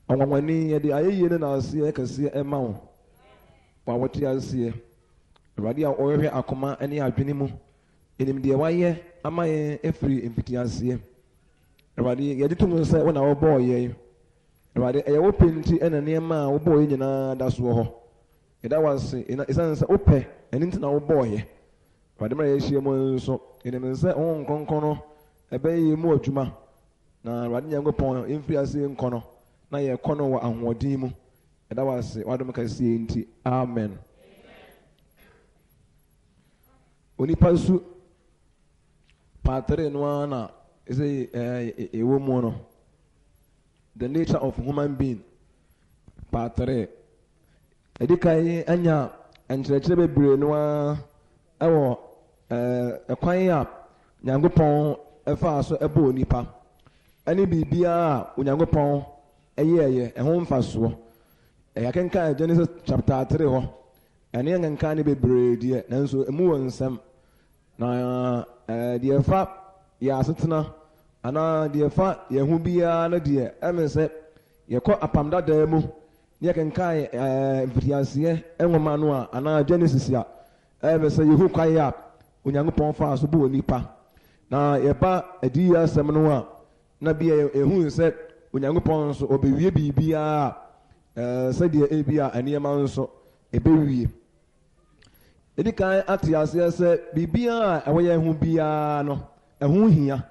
Awamani yɛde ayɛyie no na aseɛ kɛseɛ ɛma wo wa wɔte aseɛ Awurade a ɔrehwɛ akoma ne adwene mu enim deɛ wayɛ ama yɛn efiri mfiti aseɛ Awurade yɛde to mu sɛ wo na wɔbɔɔ yɛn Awurade ɛyɛ wo pɛ nti ɛna nneɛma a wobɔɔ yɛn nyinaa da soɔ hɔ yɛda wase ɛsiane sɛ wopɛ ɛno nti na wobɔɔ yɛ Awurade mmerɛ yɛahyia mu nso yɛnim sɛ wo nkronkron no ɛbɛyɛ mu adwuma na Awurade Nyankopɔn ɛmfiri aseɛ nkɔ no na yɛkɔ no wɔ ahoɔden mu ɛda wase wadom kɛseɛ nti amen onipa su paatere no ara na ɛsɛ ɛwɔ mu no the nature of human being paatere ɛdi kan anya nkyerɛkyerɛ bebree no ara ɛwɔ ɛkwan a Nyankopɔn ɛfaa so ɛbɔ onipa ɛne biribiara a Onyankopɔn ɛyɛɛyɛ ɛho mfasoɔ ɛyɛkenkan Genesis chapter 3 hɔ ɛne nkenkan ne bebree deɛ nanso emu wɔ nsɛm na deɛ fa yɛ asetena anaa deɛ fa yɛn ho biara no deɛ ɛmɛ sɛ yɛkɔ apam dadaa mu ne yɛkenkan mfitiaseɛ nwoma no a anaa Genesis a ɛmɛ sɛ yɛhu kwan a Onyankopɔn faa so bɔ onipa na yɛba adi asɛm no a na bia ɛhu sɛ Onyankopɔn nso ɔbɛwie biribiara sɛdeɛ ebi a nneɛma nso ɛbɛwie ɛdi kan ate aseɛ sɛ biribiara a ɛwɔ yɛn ho biara no ɛho hia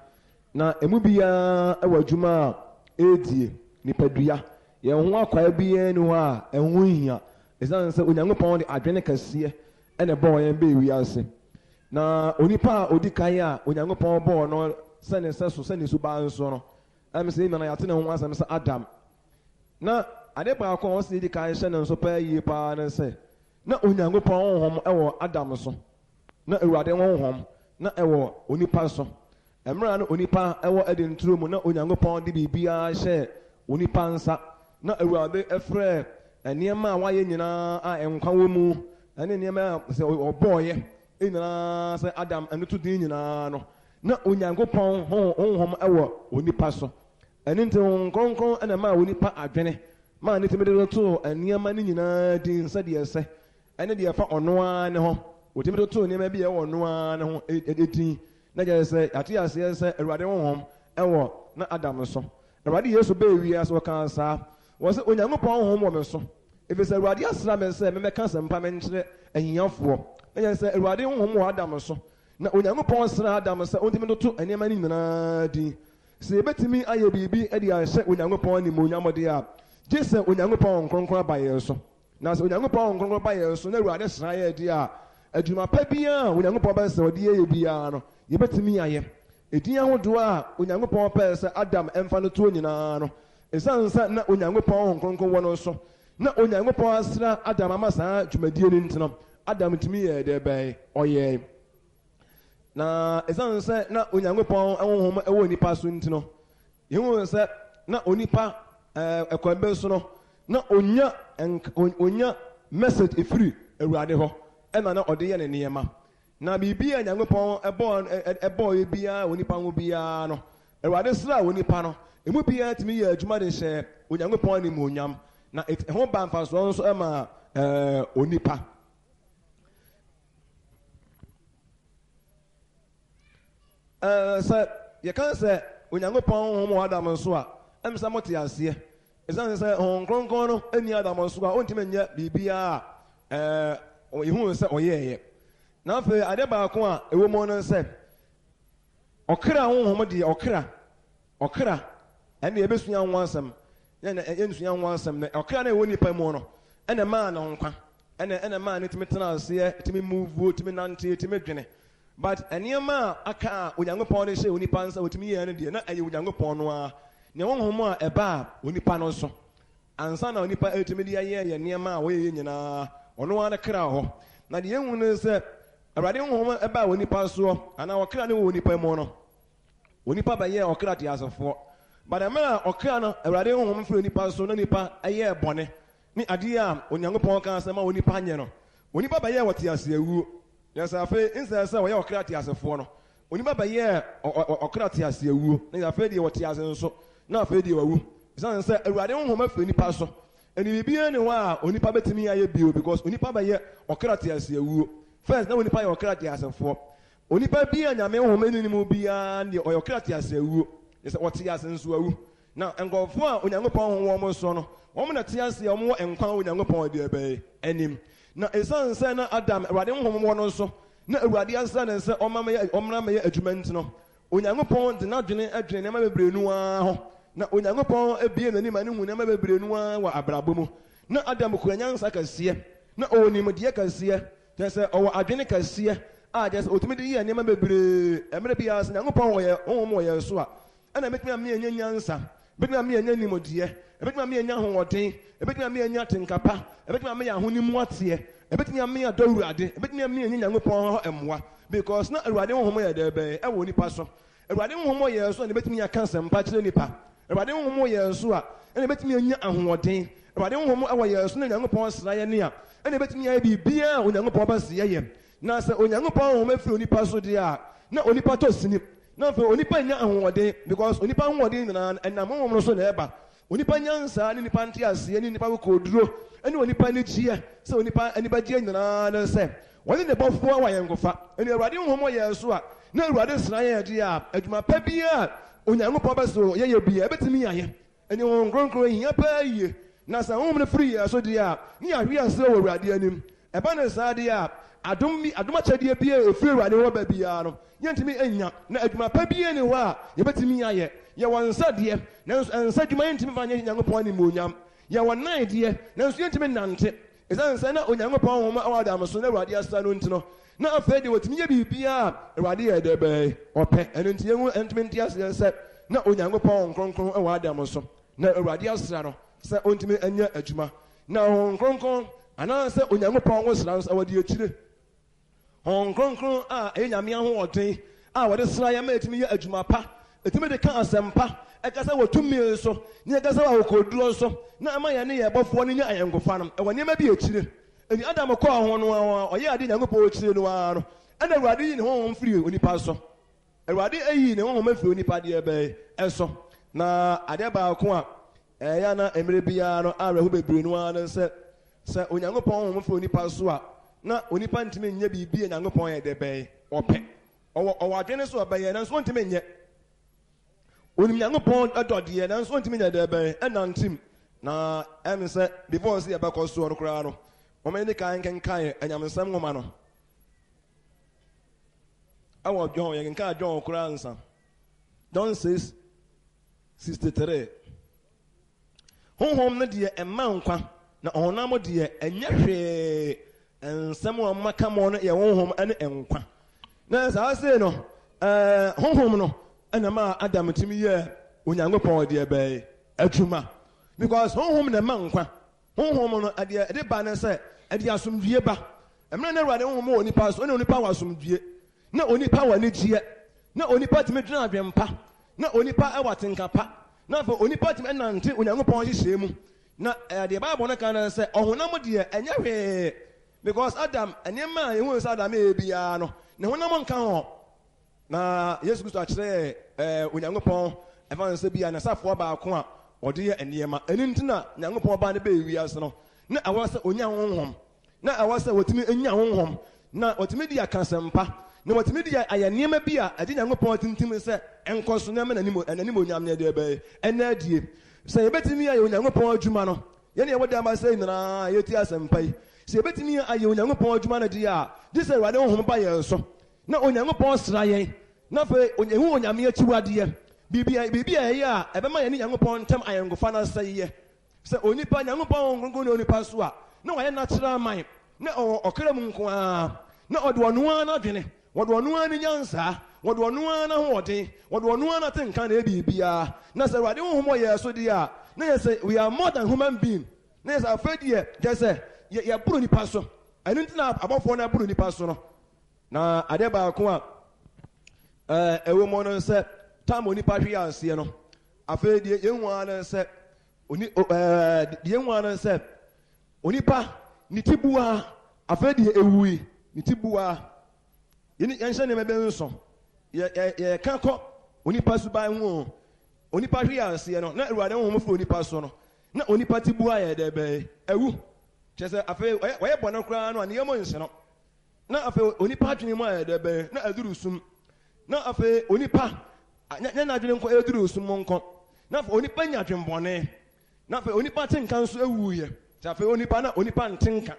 na emu biara ɛwɔ adwuma a ɛredie nipadua yɛn ho akwae biara ni hɔ a ɛho hia ɛsiane sɛ Onyankopɔn de adwene kɛseɛ ɛna ɛbɔɔ yɛn bɛɛ wiase na onipa a odi kan a Onyankopɔn bɔɔ no sɛne sɛ so sɛne so baa nso no ɛmɛ sɛ ɛmɛ na yɛate ne ho asɛm sɛ Adam na ade baako a wɔsi di kan hyɛ ne nso pɛɛ yie paa ne sɛ na Onyankopɔn honhom ɛwɔ Adam so na Awurade honhom na ɛwɔ onipa so mmerɛ no onipa ɛwɔ ɛde nturo mu na Onyankopɔn de biribiara hyɛ onipa nsa na Awurade ɛfrɛ nneɛma a wayɛ nyinaa a nkwa wɔ mu ɛne nneɛma a sɛ ɔbɔɔyɛ nyinaa sɛ Adam ɛno to din nyinaa no na Onyankopɔn honhom ɛwɔ onipa so ɛne nti nkronkron ɛna maa onipa adwene maa ne tumi de to nneɛma no nyinaa din sɛdeɛ sɛ ɛne deɛ fa ɔno ara ne ho wɔtumi de to nneɛma bi a ɛwɔ ɔno ara ne ho ɛdin na gyɛ sɛ yɛate aseɛ sɛ Awurade honhom ɛwɔ na Adam so Awurade Yesu bɛɛ wiase wɔka saa wɔ sɛ Onyankopɔn honhom wɔ me so ɛfiri sɛ Awurade asra me sɛ mɛmɛka asɛmpa menkyerɛ ahiafoɔ na gyɛ sɛ Awurade honhom wɔ Adam so na Onyankopɔn sra Adam sɛ ɔntumi de to nneɛma no nyinaa din sɛ yɛbɛtumi ayɛ biribi de ahyɛ Onyankopɔn animuonyam de a gye sɛ Onyankopɔn nkronkron aba yɛn so na sɛ Onyankopɔn nkronkron aba yɛn so na Awurade sra yɛ de a adwuma pa biara a Onyankopɔn bɛsɛ ɔde yɛyɛ biara no yɛbɛtumi ayɛ ɛdin ahodoɔ a Onyankopɔn pɛɛ sɛ Adam ɛmfa no toɔ nyinaa no ɛsiane sɛ na Onyankopɔn nkronkron wɔ no so na Onyankopɔn asra Adam ama saa dwumadie no nti no Adam tumi yɛ dɛ bɛyɛ ɔyɛ na ɛsiane sɛ na Onyankopɔn honhom ɛwɔ nipa so nti no yɛhu sɛ na onipa ɛkwan bɛ so no na onya message efiri Awurade hɔ ɛna na ɔde yɛ ne nneɛma na biribi a Nyankopɔn ɛbɔɔ biara onipa ho biara no Awurade sra onipa no emu biara tumi yɛ adwuma de hyɛ Onyankopɔn animuonyam na ɛho ba mfasoɔ nso ɛma onipa sɛ yɛka sɛ Onyankopɔn honhom wɔ Adam nso a ɛm sɛ mote aseɛ ɛsiane sɛ honhom kronkron no ani Adam nso a ɔntumi nyɛ biribiara a yɛhu sɛ ɔyɛɛyɛ na afei ade baako a ɛwɔ mu no sɛ ɔkra honhom deɛ ɔkra ɛne yɛbɛsua ho asɛm yɛnsua ho asɛm na ɔkra no ɛwɔ nipa mu no ɛna maa no nkwa ɛna maa no tumi tena aseɛ tumi muvuo tumi nante tumi dwene but nneɛma a aka a Onyankopɔn de hyɛ onipa nsa otumi yɛ no deɛ na ɛyɛ Onyankopɔn no a nea honhom a ɛba a onipa no so ansa na onipa ɛtumi de ayɛ nneɛma a wɔyɛ nyinaa ɔno ara kra hɔ na deɛ ehu no sɛ Awurade honhom ɛba a onipa soɔ anaa ɔkra no wɔ onipa mu no onipa bɛyɛ ɔkra te asefoɔ but mmerɛ a ɔkra no Awurade honhom firi onipa so na nipa ɛyɛ bɔne ne adeɛ a Onyankopɔn ka asɛm a onipa nyɛ no onipa bɛyɛ wɔte ase awuo yɛsɛ afei nsɛ sɛ wɔyɛ ɔkra te asefoɔ no onipa bɛyɛ ɔkra te ase awuo na afei deɛ wɔte ase nso na afei deɛ wawu San say Awurade honhom afi onipa so. Eni bibia ne wa onipa betimi aye bio because onipa ba ye okrate ase awuo. First na onipa ye okrate asefo. Onipa bia nyame honhom eninim bia ne okrate ase awuo. Yes ote ase nso awu. Na engofo a onyankopɔn honhom mo so no, wɔn na te ase wɔn enkwan onyankopɔn de ebe enim. Na esan say na Adam Awurade honhom mo no so, na Awurade asa na say ɔmra me adwuma ntino. Onyankopɔn de na dwene adwene na bebre nu a ho. Na onyankopɔn ebie n'anim ane hu na bebre nu a wa abrabo mu. Na Adam kura nyansa kɛseɛ, na onim de kɛseɛ, te sɛ ɔwɔ adwene kɛseɛ a de sɛ otumi de yɛ nneɛma bebre emre bia sɛ nyankopɔn wɔ yɛ honhom wɔ yɛ so a ɛna metumi am yɛ nyansa, betumi am yɛ nimodie, betumi am yɛ hoɔden, betumi am yɛ tenkapa, betumi am yɛ ahonimu ateɛ, betumi am yɛ dawurade, betumi am yɛ nyankopɔn hɔ ɛmoa because na Awurade honhom yɛ de bɛ ɛwɔ nipa so. Awurade honhom yɛ so na betumi yɛ kansa mpa kyerɛ nipa. Awurade honhom yɛ so a ɛna betumi anya ahoɔden. Awurade honhom ɛwɔ yɛ so na nyankopɔn sra yɛ ne a ɛna betumi yɛ bibia onyankopɔn ba se yɛ. Na sɛ onyankopɔn honhom afi onipa so de a na onipa to sini. Na fɛ onipa nya ahoɔden because onipa ahoɔden na ɛnam honhom no so na ɛba. Onipa nyansa ne nipa nte ase ne nipa koduro ɛne onipa ne gye sɛ onipa aniba gye nyinaa ne sɛ wɔne ne bɔfo a wɔyɛ nkofa. Ɛne Awurade honhom yɛ so a na Awurade sra yɛ de a adwuma pa bia onyankopɔn ba so yɛ bia ebetimi yɛ. Ɛne wɔn kronkron hia pa yie. Na sɛ honhom no firi yɛ so de a ne ahwe ase wɔ Awurade anim. Ɛba ne saa de a adom akyɛdeɛ bia efiri Awurade hɔ ba bia no yɛntimi anya na adwuma pa bia ne hɔ a yɛbetimi ayɛ. Yɛwɔ nsa deɛ nanso nsa dwuma yɛntimi fa nyɛ nyankopɔn ne monyam. Yɛwɔ nan deɛ nanso yɛntimi nante. Ɛsan sɛ na onyankopɔn honhom awɔ Adam so na Awurade asa no ntino. Na afei de wotimi yɛ bibia Awurade yɛ de bɛ ɔpɛ. Ɛno nti yɛn ntimi nte ase sɛ na onyankopɔn kronkron awɔ Adam so. Na Awurade asra no sɛ ontimi anya adwuma. Na hon kronkron anaasɛ onyankopɔn wo sra no awɔ de akyire. Hon kronkron a ɛyɛ nyame ahoɔden a wɔde sra yɛ ma etimi yɛ adwuma pa. Etimi de ka asɛmpa ɛkasa wɔ tumi so ne ɛkasa wɔ koduro so na ama yɛ ne yɛ bɔfoɔ ne nya ayɛnkofa no ɛwɔ nneɛma bi akyire. Eni Adam kɔɔ ho no ɔyɛ ade nyankopɔn akyire no ara no ɛna Awurade yi ne honhom firi onipa so. Awurade ayi ne honhom afiri onipa deɛ bɛyɛ ɛso. Na ade baako a ɛyɛ na emre biara no awerɛho bebree no ara no sɛ onyankopɔn honhom firi onipa so a na onipa ntimi nyɛ biribi a nyankopɔn yɛ de bɛyɛ ɔpɛ. Ɔwɔ adwene so ɔbɛyɛ nanso ntimi nyɛ. Onim nyankopɔn ɛdɔdeɛ nanso ntimi nyɛ de bɛyɛ ɛnantim. Na ɛne sɛ before sɛ yɛbɛkɔ so no koraa no wɔn ne kan kenkan anyamsɛm nwoma no ɛwɔ John yɛn kenkan John koraa nsa John 6:63 honhom no deɛ ɛma nkwa na ɔhonam deɛ ɛnyɛ hwee nsɛm a maka mo no yɛ honhom ɛne nkwa. Na saa sei no honhom no ɛna ma Adam timi yɛ onyankopɔn deɛ bɛyɛ adwuma because honhom na ɛma nkwa. Honhom no adeɛ ɛde ba ne sɛ ɛde asomdwie ba. Ɛmɛ na Awurade honhom wɔ nipa so, ɛna onipa wɔ asomdwie. Na onipa wɔ anigyeɛ. Na onipa tumi dwene adwempa. Na onipa ɛwɔ tenkapa. Na afɔ onipa tumi ɛnante onyankopɔn hyehyɛ mu. Na ɛdeɛ Bible no kan sɛ ɔhonam deɛ ɛnyɛ hwee because Adam nneɛma a ehu sɛ Adam yɛ biara no ne honam nka ho. Na Yesu Kristo akyerɛ onyankopɔn ɛfa nsɛ bia na safoɔ baako a ɔde yɛ nneɛma. Ɛno nti na nyankopɔn ba ne bɛyɛ wiase no na awɔ sɛ onya honhom. Na awɔ sɛ wɔtumi anya honhom. Na wɔtumi di akasɛmpa. Na wɔtumi di ayɛ nneɛma bi a ɛde nyankopɔn tintim sɛ ɛnkɔ so na ɛnanim onyam ne deɛ bɛyɛ ɛna adie. Sɛ yɛbɛtumi ayɛ onyankopɔn adwuma no yɛne yɛwɔ dama sɛ nyinaa yɛti asɛmpa yi. Sɛ yɛbɛtumi ayɛ onyankopɔn adwuma no deɛ a gye sɛ Awurade honhom ba yɛn so na onyankopɔn sra yɛn. Na afei ehu onyame akyiwadeɛ. Bibi a ɛyɛ a ɛbɛma yɛne nyankopɔn ntam ayɛnkofa no asɛyɛ. Sɛ onipa nyankopɔn nkronkron ne onipa so a na wɔyɛ natural mind na ɔwɔ ɔkra mu nko ara na ɔde ɔno ara no adwene wɔde ɔno ara no nyansaa wɔde ɔno ara no ahoɔden wɔde ɔno ara no atenka na ɛbi biara. Na sɛ Awurade honhom yɛ so deɛ a na yɛ sɛ we are more than human being. Na yɛ sɛ afei deɛ kyɛ sɛ yɛboro nipa so. Ɛno nti na abɔfoɔ no aboro nipa so no. Na adeɛ baako a ɛwɔ mu no sɛ tam onipa hwe aseɛ no afei deɛ yɛhu ara sɛ onipa ne ti bua afei deɛ ewui ne ti bua yɛnhyɛ nneɛma bɛ nso yɛka kɔ onipa suban ho onipa hwe anse no na Awurade honhom fo onipa so no na onipa ti bu ayɛ de bɛɛ ewu kyese afa wɔyɛ bɔne kra no ane mo nse no na afa onipa adwene mu ayɛ de bɛɛ na aduru sum na afa onipa nya na adwene nko aduru sum nko na afa onipa nya adwene bɔne na afa onipa tenka nso ewu yɛ afa onipa na onipa ntenka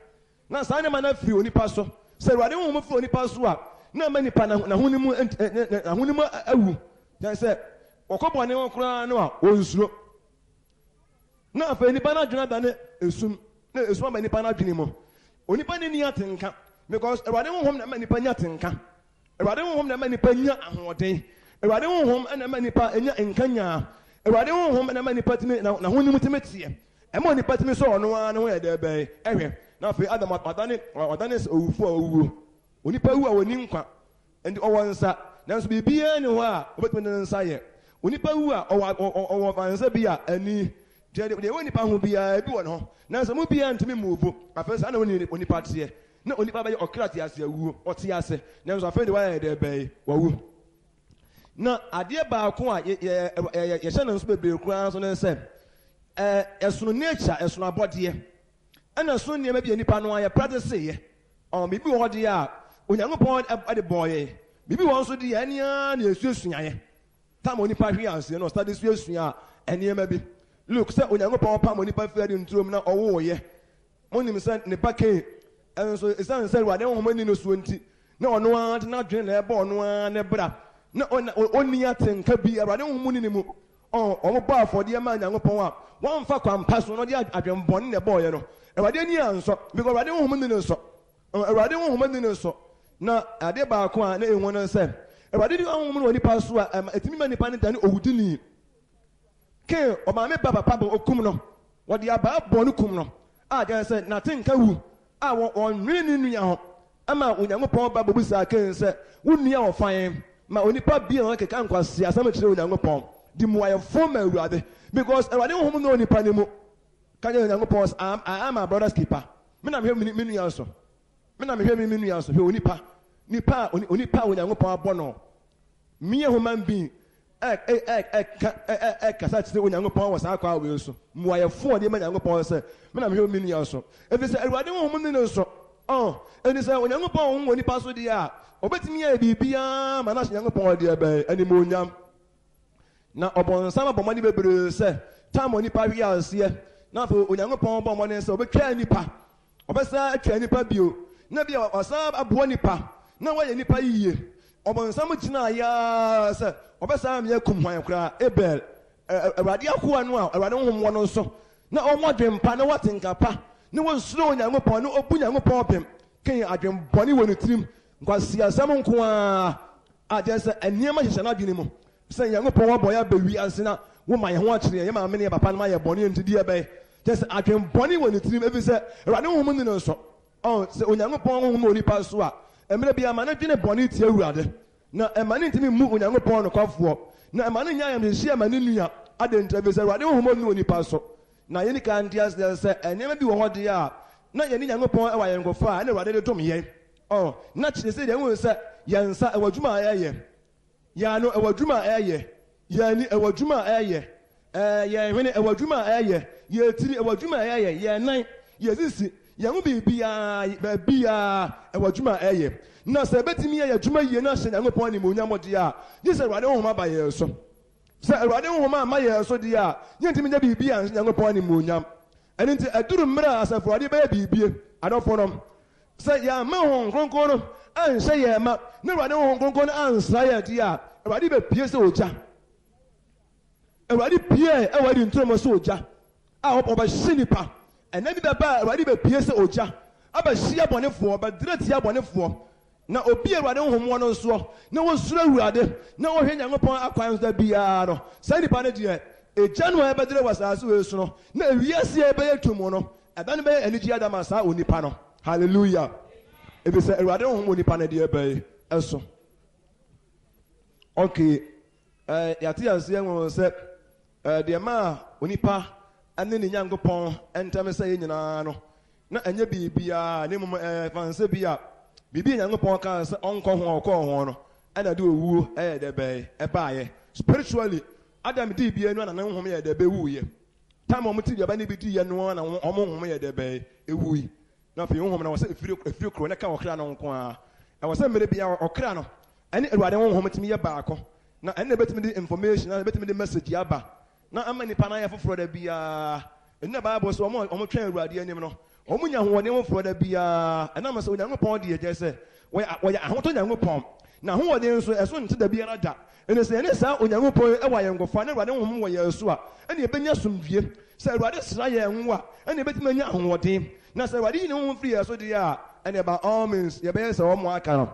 na saa ne ma na firi onipa so sɛ Awurade honhom fo onipa so a na ma nipa na honimu awu kyese okobɔne ho kra no a onsuro na afa nipa na adwene da ne esum na esum ma nipa na adwene mu onipa ne ni atenka because Awurade honhom na ma nipa nya atenka Awurade honhom na ma nipa nya ahoɔden Awurade honhom na ma nipa nya nkanya Awurade honhom na ma nipa timi na honimu timi tie ɛma nipa timi so ɔno a ne ho yɛ de bɛɛ ɛhwɛ na afa Adam wadane owufo a owuo onipa wu a woni nkwa ndi ɔwɔ nsa nanso bibia ne hɔ a obetumi ne nsa yɛ onipa wu a ɔwɔ vansa bi a ani de woni pa ho bia bi wɔ no nanso mu bia ntimi muvo afa sa na woni onipa teɛ na onipa bɛyɛ ɔkrate ase awuo ɔte ase nanso afa de wayɛ de bɛɛ wawu na adeɛ baako a yɛhyɛ no nso bebree kura so ne sɛ ɛsono nature ɛsono abɔdeɛ ɛna so nneɛma bi nipa no ayɛ practice yɛ bibi wɔ hɔ deɛ a Onyankopɔn de bɔɔyɛ bibi wɔ nso deɛ ɛnea na esuasuayɛ tam onipa hwe anse no study suasua ɛnneɛma bi look sɛ Onyankopɔn pam onipa fi ade nturom na ɔwooyɛ monim sɛ ne ba ke ɛnso esan sɛ Awurade honhom ani no so nti na ɔno ara de n'adwene na ɛbɔ ɔno ara ne bra na onni atenka bi Awurade honhom ni ne mu ɔmo bɔ afɔdeɛ ma Onyankopɔn a wɔmfa kwampa so no de adwembɔne na ɛbɔɔyɛ no Awurade ani ansɔ because Awurade honhom ni ne nsɔ Awurade honhom ni ne nsɔ na ade baako a na ehu no sɛ Awurade ni honhom no nipa so a etimi ma nipa ne dane owudini ke ɔmaame ba papa ba okum no wɔde aba bɔ no kum no a gɛ sɛ na tenka wu a wɔnwene ne nua ho ama Onyankopɔn ba bobu sa ke sɛ wo nua wɔ fan ma onipa bi a keka nkwase asɛm kyerɛ Onyankopɔn di mu ayɛ fom Awurade because Awurade honhom no nipa ne mu ka gye Onyankopɔn I am my brother's keeper me na mehwɛ me nua so me na mehwɛ me nua so hwɛ onipa Onyankopɔn abɔ no me human being kasa kyerɛ Onyankopɔn wɔ saa kwa wɔ so mu ayɛ fo de ma Onyankopɔn sɛ me na mehwɛ me nua so ebi sɛ Awurade honhom ne no so ɛni sɛ Onyankopɔn honhom wɔ nipa so deɛ a obetumi yɛ biribiara ma na Onyankopɔn deɛ bɛɛ animonyam na ɔbɔnsam abɔmɔde bebree sɛ tam onipa hwe aseɛ na afɔ Onyankopɔn bɔ mɔne sɛ obetwa nipa ɔbɛsa atwa nipa bio na bia ɔsa aboɔ nipa na wɔyɛ nipa yie ɔbɔnsam gyina ya sɛ ɔbɛsa amia kum hwan kora Abel Awurade akoa no a Awurade honhom wɔ no nso na ɔmo adwempa na wɔtenka pa na wɔnsuro Onyankopɔn na ɔbu Onyankopɔn pem kɛn adwembɔne wɔ ne tirim nkwasi asɛm nko a agye sɛ nneɛma hyehyɛ n'adwene mu sɛ Onyankopɔn wɔbɔ yɛ abawi ase na woma yɛ ho akyerɛ yɛ maame ne yɛ papa no ma yɛ bɔne nti deɛ bɛyɛ kyɛ sɛ adwembɔne wɔ ne tirim ebi sɛ Awurade honhom ne no nso sɛ Onyankopɔn honhom wɔ nipa so a mmerɛ bi ama ne dwene bɔne tie Awurade na ɛma ne ntimi mu Onyankopɔn nokwafoɔ na ɛma ne nya ayamhyehye ama ne nua adɛnta bi sɛ Awurade honhom ne wɔ nipa so na yɛn ka nte ase sɛ nneɛma bi wɔ hɔ deɛ a na yɛne Nyankopɔn ɛwɔ yɛn nkɔfo a ɛne Awurade de dom yɛn na kyerɛ sɛ deɛ ɛhu sɛ yɛn nsa ɛwɔ adwuma a ɛyɛ yɛn ano ɛwɔ adwuma a ɛyɛ yɛn ani ɛwɔ adwuma a ɛyɛ yɛn hwene ɛwɔ adwuma a ɛyɛ yɛn tiri ɛwɔ adwuma a ɛyɛ yɛn nan yɛn sisi yɛn ho biribiara baabiara ɛwɔ adwuma a ɛyɛ na sɛ ɛbɛtumi yɛ adwuma yie na ahyɛ Nyankopɔn animuonyam deɛ a gye sɛ Awurade honhom aba yɛn so sɛ Awurade honhom ama yɛn so deɛ a yɛntumi nyɛ biribi a ahyɛ Nyankopɔn animuonyam ɛno nti ɛduru mmerɛ a Asafo Awurade bɛyɛ biribie adɔfo no sɛ yɛama Honhom Kronkron no anhyɛ yɛn ma na Awurade Honhom Kronkron no ansra yɛn deɛ a Awurade bɛpie sɛ ogya Awurade pie ɛwɔ de nturom sɛ ogya a ɔbɛhye nipa ɛna bi bɛba Awurade bɛpie sɛ ogya abɛhyia bɔnefoɔ bɛdrɛ tia bɔnefoɔ na obi Awurade honhom wɔ no nso na wɔsuro Awurade na wɔhwɛ Nyankopɔn akwan so biara no saa nipa no deɛ egya no a ɛbɛdrɛ wɔ asase wɔ so no na ewiase a ɛbɛyɛ tumu no ɛbɛ no bɛyɛ anigye adama saa onipa no hallelujah ebi sɛ Awurade honhom wɔ nipa no deɛ ɛbɛyɛ ɛso okay yɛate aseɛ wɔn sɛ deɛ ma onipa ɛne ne Nyankopɔn ɛntɛm sɛ yɛ nyinaa no na ɛnyɛ biribiara ne mmom fansɛ bi a biribi Nyankopɔn ka sɛ ɔnkɔ ho ɔkɔɔ ho no ɛna de owuo ɛyɛ dɛ bɛyɛ ɛbaayɛ spiritually Adam di bia no na honhom ye de be wuye time o mti bia ba ne bi di ye no na honhom ye de be ewui na fe honhom na wo se efiri kro na ka okra no nko a e wo se mere bia okra no ene Awurade honhom timi ye baako na ene betimi di information na betimi di message aba na ama nipa na ye foforo da bia ene Bible so omo twen Awurade anim no omo nya ho ne foforo da bia ena ma se Onyankopɔn de ye je se wo ya ahoto Nyankopɔn na ho wode nso eso nte da bia na da ene se ene sa Onyankopɔn e wa ye ngofa na Awurade honhom wo ye so a ene ebenya somdwie se Awurade sra ye nwo a ene betimi anya ahoɔden na se Awurade ne honhom firi ye so de a ene ba all means ye be se omo aka no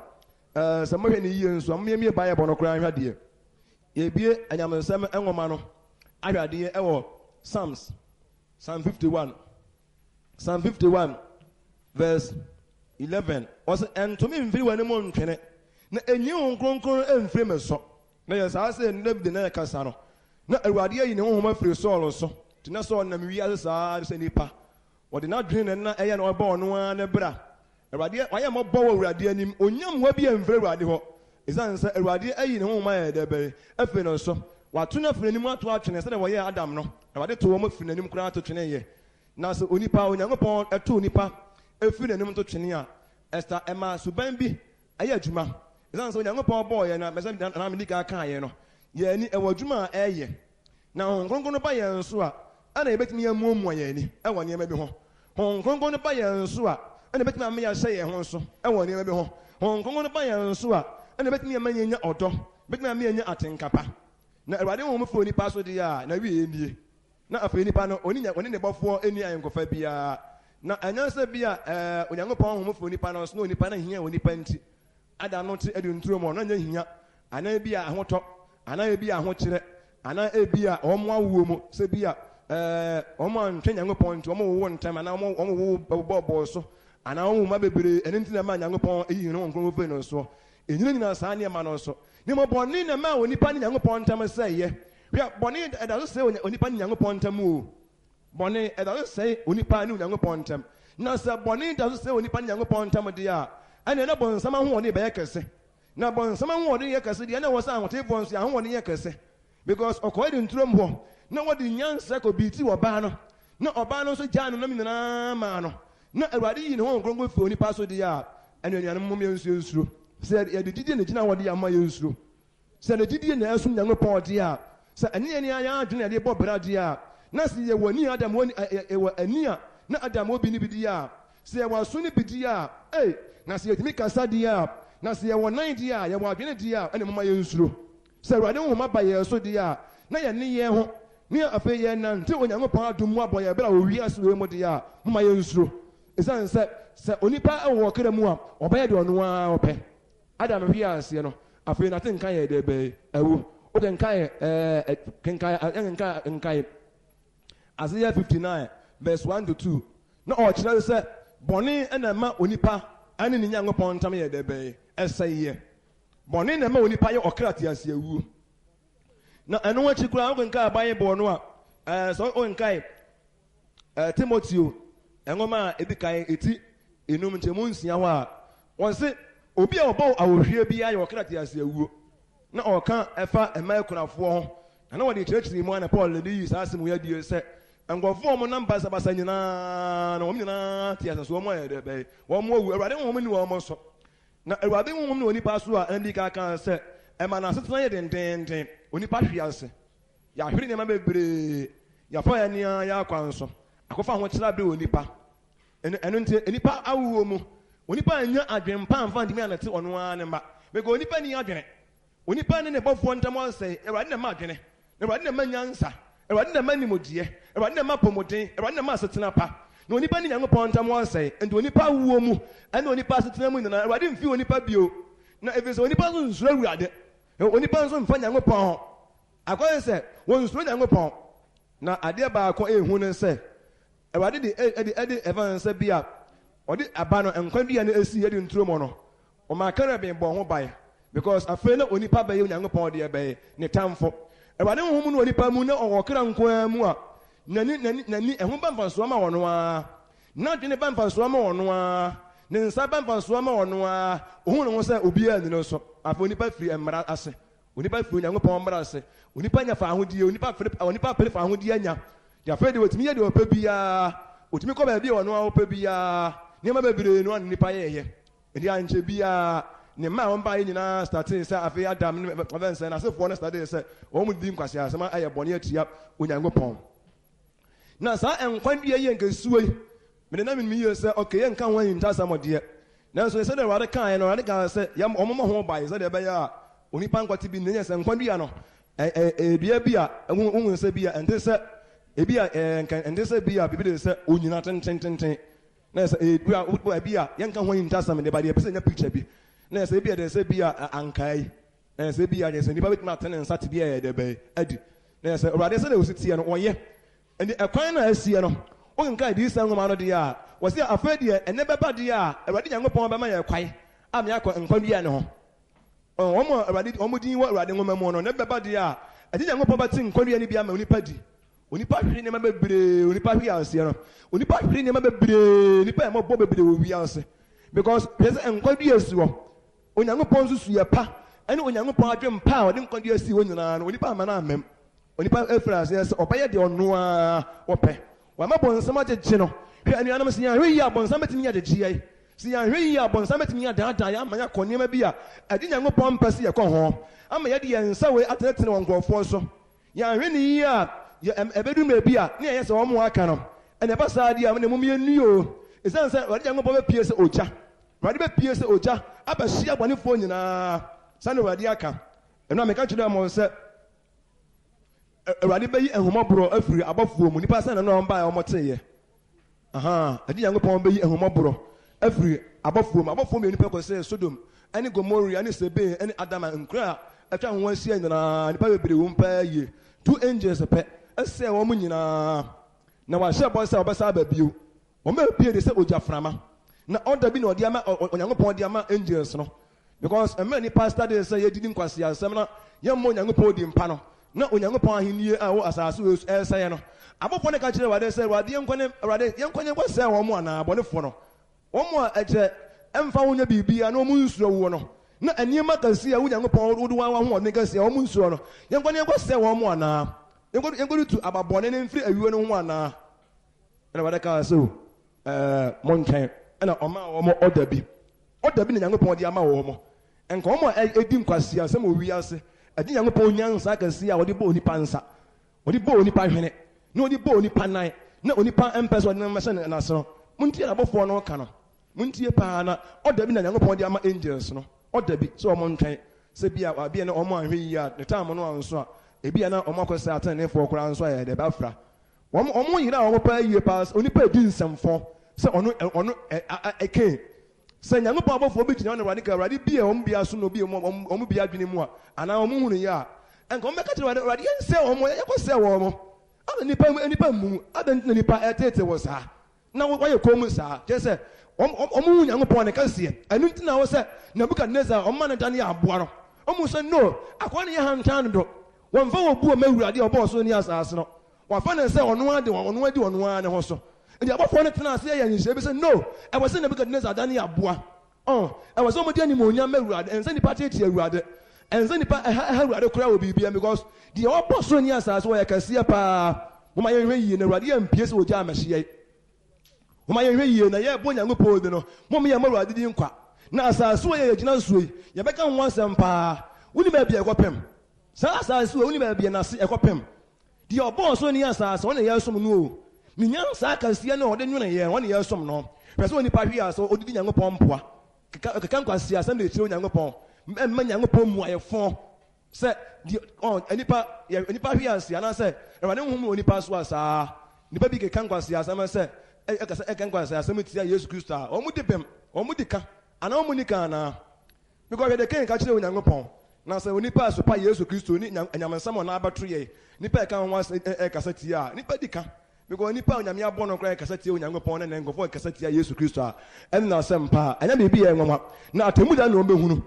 se mo hwe ne yie nso amemie ba ye bono kra hwade ye bie anyamensem enwoma no ahwade ye ewo Psalm 51 verse 11 was and to me mfiri wane mo ntwene na enyi honkronkron emfiri me so na ye sa se David na kasa no na Awurade yi ne honhom afiri Saul so ti na Saul na mi ase sa se nipa wode na dwene na eye na oba ono a na bra Awurade waye mo bo Awurade anim onyam ho bia mfiri Awurade ho izan se Awurade ayi ne honhom aye de be afi no so wato na firi anim ato atwene se de woye Adam no Awurade to wo mo firi anim kura ato twene ye na se onipa Onyankopɔn eto onipa efiri anim to twene a esta ema suban bi aye adwuma izan se Onyankopɔn bo ye na mese na medika kan ye no ye ni ewo adwuma eye na honkronkron no ba ye nso a ana ebetimi ya muomu ye ni ewo ne bi ho honkronkron no ba ye nso a ana betimi am ya hye ye ho nso ewo ne bi ho honkronkron no ba ye nso a ana betimi ya manya odo betimi am anya atenkapa na Awurade ho mo fo nipa so de ya na wi enie na afa nipa no oni ne bofo eni ayenkofa bia na anyansa bia Onyankopɔn ho mo fo nipa no so na onipa na hia onipa nti ada no te edi nturo mo na nya hia ana bia ahoto ana bia ahokyere ana bia omo awuo mo se bia omo antwe Nyankopɔn nti omo wo ntam ana omo wo bobo so ana omo ma bebere eni nti na ma Nyankopɔn eyi no nkron fe no so enyina saa ne ma no so ni mo bonni na ma onipa ne Nyankopɔn ntam se ye hwɛ bonni edaso se onipa ne Nyankopɔn ntam o bonni edaso se onipa ne Nyankopɔn ntam na se bonni edaso se onipa ne Nyankopɔn ntam de a ane na bonsam ho ne be ye kese na bonsam ho ne ye kese de na wo sa ahote bonso ya ho ne ye kese because okoy de nturom ho na wo de nyansa ko biti wo ba no na oba no so gya no na minana ma no na Awurade yi ne ho nkrongo fi onipa so de a ane anuanom mom ye nsuro se ye de didi ne gina wo de ya ma ye nsuro se ne didi ne asum Nyankopɔn de a se ane ne aya adwene de bo bra de a na se ye woni Adam woni wo ania na Adam obi ni bidi a se ye waso ni bidi a na se yetimi kasa di a na se ye wonan di a ye wo adwene di a ene mama ye nsuro se Awurade ho ma ba ye so di a na ye ne ye ho ne afa ye na nte Onyankopɔn adom mu aboye bra owi ase we mu di a mama ye nsuro esan se onipa wo kra mu a obaye de ono a opɛ Adam hwi ase no afa na te nkan ye de be awu o de nkan nkan Isaiah 59 verse 1 to 2 na o kira se bɔne na ma onipa ane ne Nyankopɔn ntam ye de be ɛsɛye bɔne na ma onipa ye okrate ase awu na ɛno wachi kura o nkan Bible no a so o nkan Timoteo enwoma edikan eti enum nchemu nsia ho a won se obi a obo awohwie bia ye okrate ase awu na oka efa ema kunafo ho na wode kyerɛkyerɛ mu ana Paul le yi saa asem ya die se ngofo mo namba sabasa nyina na wo nyina ti asa so mo ye de be wo mo awu Awurade wo mo ni wo mo so na Awurade wo mo ni onipa so a andi ka kan se ema na setena ye dendenden onipa hwe ase ya hwere ne ma bebre ya fa ya ni ya kwan so akofa ho kyera be onipa eno nti enipa awuo mu onipa anya adwen pamfa ndimi anate ono a ne ma bego onipa ni adwene onipa ne bofo ntam onse Awurade na ma adwene Awurade na ma nyansa Awurade na ma nimodie Awurade na ma pomoden Awurade na ma setena pa na onipa ni Nyankopɔn ntam onse enti onipa awuo mu ɛna onipa setena mu nyina Awurade mfi onipa bio na efese onipa so nsuro Awurade onipa so mfa Nyankopɔn ho akoye se won nsuro Nyankopɔn na ade ba akɔ ehu ne se Awurade de evanse bia odi aba no enkwan bia na esi yedi nturo mo no o ma kare ben bo ho bae because afei na onipa ba ye Nyankopɔn de ebe ne tamfo Awurade ho mu no onipa mu na ɔwɔkra nkoa mu a nani ehu ba mfanso ma wono a na dwene ba mfanso ma wono a ne nsa ba mfanso ma wono a ohun no se obi a ni no so afei onipa firi emra ase onipa firi Onyankopɔn mmara ase onipa nya fa ahodie onipa pere fa ahodie anya ya fa de wotumi ye de opa bia otumi kɔ ba bia ɔno a opa bia nneɛma bebree no anipa yɛyɛ ɛdi anche bia ne ma wɔn ba yɛ nyinaa starting sɛ afei adam ne avense na asefoɔ no starting sɛ wɔn mu di nkwasi asɛm ayɛ bɔne atia Onyankopɔn na saa ɛnkwandeɛ yɛ nkesuo yi mede na menim yie sɛ okay yɛnka ho anyinta asɛm ɔdeɛ nanso sɛ de Awurade kaeɛ no Awurade kaa sɛ ɔmoma ho bae sɛ deɛ ɛbɛyɛ a onipa nkwate bi ne nyɛ sɛ nkwandeɛ no ebia bi a wohu sɛ bi a ɛnte sɛ ebi a ɛnte sɛ bi a bibi de sɛ onyina tentententen na sɛ ebi a yɛnka ho anyinta asɛm de ba deɛ pɛ sɛ nya picture bi na sɛ ebi a de sɛ bi a ankae na sɛ bi a de sɛ nipa betuma atene nsa te bi a yɛ de bɛ adi na sɛ Awurade sɛ de osi tie no ɔyɛ ɛnde ɛkwan na asie no wonka di sɛ ngoma no deɛ a wɔsi afɛ deɛ ɛnɛ bɛba deɛ a Awurade Nyankopɔn bɛma yɛ kwae a me akɔ nkwandeɛ ne ho wɔn Awurade wɔn din wɔ Awurade ngoma mu no ne bɛba deɛ a ɛde Nyankopɔn bɛte nkwandeɛ ne bi ama onipa di onipa hwehwɛ nneɛma bebree onipa hwehwɛ aseɛ no onipa hwehwɛ nneɛma bebree nipa yɛ mɔbɔ bebree wɔ wiase because hwɛ sɛ nkwandeɛ si hɔ Onyankopɔn nso su yɛ pa ɛne Onyankopɔn adwem pa a ɔde nkwandeɛ si hɔ nyinaa no onipa ama no amem onipa efiri aseɛ sɛ ɔbɛyɛ deɛ ɔno a wɔpɛ wama bɔnsɛm agyegye no hwɛ anuanom sɛ yɛahwɛ yie a bɔnsɛm bɛtumi agyegye yɛ sɛ yɛahwɛ yie a bɔnsɛm bɛtumi adaadaa yɛ ama yɛakɔ nneɛma bi a ɛde Nyankopɔn mpɛ sɛ yɛkɔ ho ama yɛde yɛn nsa wei atenetene wɔ nkurɔfoɔ so yɛahwɛ ne yie a ɛbɛdu mmerɛ bi a ne yɛyɛ sɛ wɔn mo aka no ɛna ɛba saa deɛ a ne mom yɛnni o ɛsiane sɛ Awurade Nyankopɔn bɛpie sɛ ogya Awurade bɛpie sɛ ogya abɛhyia bɔnefoɔ nyinaa saa ne Awurade aka ɛno a meka kyerɛ mo sɛ Awurade bɛyi ahomɔborɔ afiri abɔfoɔ mu nipa sɛ na no ɔmba a ɔmɔteyɛ ɛde Nyankopɔn bɛyi ahomɔborɔ afiri abɔfoɔ mu yɛ nipa kɔ sɛ Sodom ɛne Gomorrah ɛne Sebe ɛne Adama nkura a atwa ho ahyia nyinaa nipa bebree wɔm paa yie 2 angels pɛ ɛsɛ wɔn nyinaa na wahyɛ bɔ sɛ ɔbɛsa aba bio wɔn bɛpie de sɛ ogyaframa na ɔda bi na ɔde ama Onyankopɔn de ama angels no because ɛmɛ nipa study sɛ yɛdidi nkwasi asɛm na yɛmmɔ Onyankopɔn di mpa no na Onyankopɔn ahenni a wɔ asase wɔ ɛsɛɛ no abɔfoɔ no ka kyerɛ Awurade sɛ Awurade yɛnkɔne kɔsɛe wɔn mo anaa bɔnefoɔ no wɔn mo a ɛkyɛ ɛmfa wo nya biribia na wɔn nsuro wo no na nneɛma kɛseɛ a Onyankopɔn wode wɔn ahoɔden kɛseɛ a wɔn nsuro no yɛnkɔne kɔsɛe wɔn mo anaa yɛnkɔne tu ababɔne ne mfiri awiwe no ho anaa ɛna Awurade ka sɛ mo nkyɛn ɛna ɔma wɔn ɔda bi na Nyankopɔn de ama wɔn ɛnka wɔn a ɛdi nkwasi asɛm wɔ wiase ɛde Nyankopɔn nyansa kɛseɛ a wɔde bɔ onipa nsa wɔde bɔ onipa hwene na wɔde bɔ onipa nan na onipa mpɛ sɛ ɔde no mmɛhyɛ n'ase no montie abɔfoɔ no ka no montie paa na ɔda bi na Nyankopɔn de ama angels no ɔda bi sɛ ɔmo ntwɛn sɛ bi a wabia na ɔmo ahwɛ yie a ne time no anso a ebi a na ɔmo akɔ sɛ atenefoɔ koraa nso ayɛ de bɛafra ɔmo yere a ɔmo paa yie paa onipa edi nsɛmfo sɛ ɔno ɛkɛn sɛ Nyankopɔn abɔfoɔ bi gyina Awurade ka Awurade bi a ɔmo bia so na obi ɔmo bia adwene mu a anaa ɔmo hunu yie a ɛnka ɔmo bɛka kyerɛ Awurade yɛnsɛ ɔmo yɛkɔsɛ wɔn ada nipa mu ada nipa ɛtete wɔ saa na wɔyɛ kɔn mu saa kyerɛ sɛ ɔmo hu Nyankopɔn ne kɛseɛ ɛnu ti na wɔ sɛ Nebukadnezar ɔmo ma ne dan yɛ aboa no ɔmo sɛ no akɔn ne yɛ hantan no do wɔn fa wɔ bu ɔmo Awurade ɔbɔ ɔso ne asase no wɔafa ne sɛ ɔno adi ɔno ne ho so nti abɔfoɔ no tena ase yɛ nhyɛ bi sɛ no ɛwɔ sɛ Nebukadnezar dan yɛ aboa ɛwɔ sɛ ɔmo di animuonyam Awurade ɛnsɛ nipa tete Awurade ɛnsɛ nipa ɛha Awurade koraa wɔ biribia because deɛ ɔbɔ so ne asase wɔyɛ kɛseɛ paa wɔma yɛhwɛ yie na Awurade yɛmpie sɛ wɔgya amɛhyeɛ wɔma yɛhwɛ yie na yɛbɔ Nyankopɔn di no mɔm yɛ ma Awurade di nkwa na asase wɔ yɛ gyina nsuo yi yɛbɛka ho asɛm paa woni baabi a ɛkɔpem saa asase wɔ woni baabi a nase ɛkɔpem deɛ ɔbɔ so ne asase wɔne yɛsom no o ne nyansa kɛseɛ no ɔde nwene yɛn wɔne yɛsom no hwɛ sɛ onipa hwe a sɛ ɔdedi Nyankopɔn mpoa keka nkwasi asɛm de ɛkyerɛ Nyankopɔn mma Nyankopɔn mmuayɛfo sɛ nipa hwe ase anaasɛ Awurade nhom onipa so a saa nipa bi keka nkwasi asɛm sɛ ɛka nkwasi asɛm tia Yesu Kristo a ɔmo de bɛm ɔmo de ka anaa ɔmo ni ka anaa because yɛde kɛn ka kyerɛ Onyankopɔn na sɛ onipa asopa Yesu Kristo ni anyamensɛm ɔna abɛto yɛ nipa ɛka ho ɛkasa tia a nipa di ka because nipa onyame abɔ no koraa ɛkasa tia Onyankopɔn ne nkɔfoɔ ɛkasa tia Yesu Kristo a ɛnna asɛm paa ɛnyɛ biribi yɛ nwoma na atemu da na ɔmbɛhunu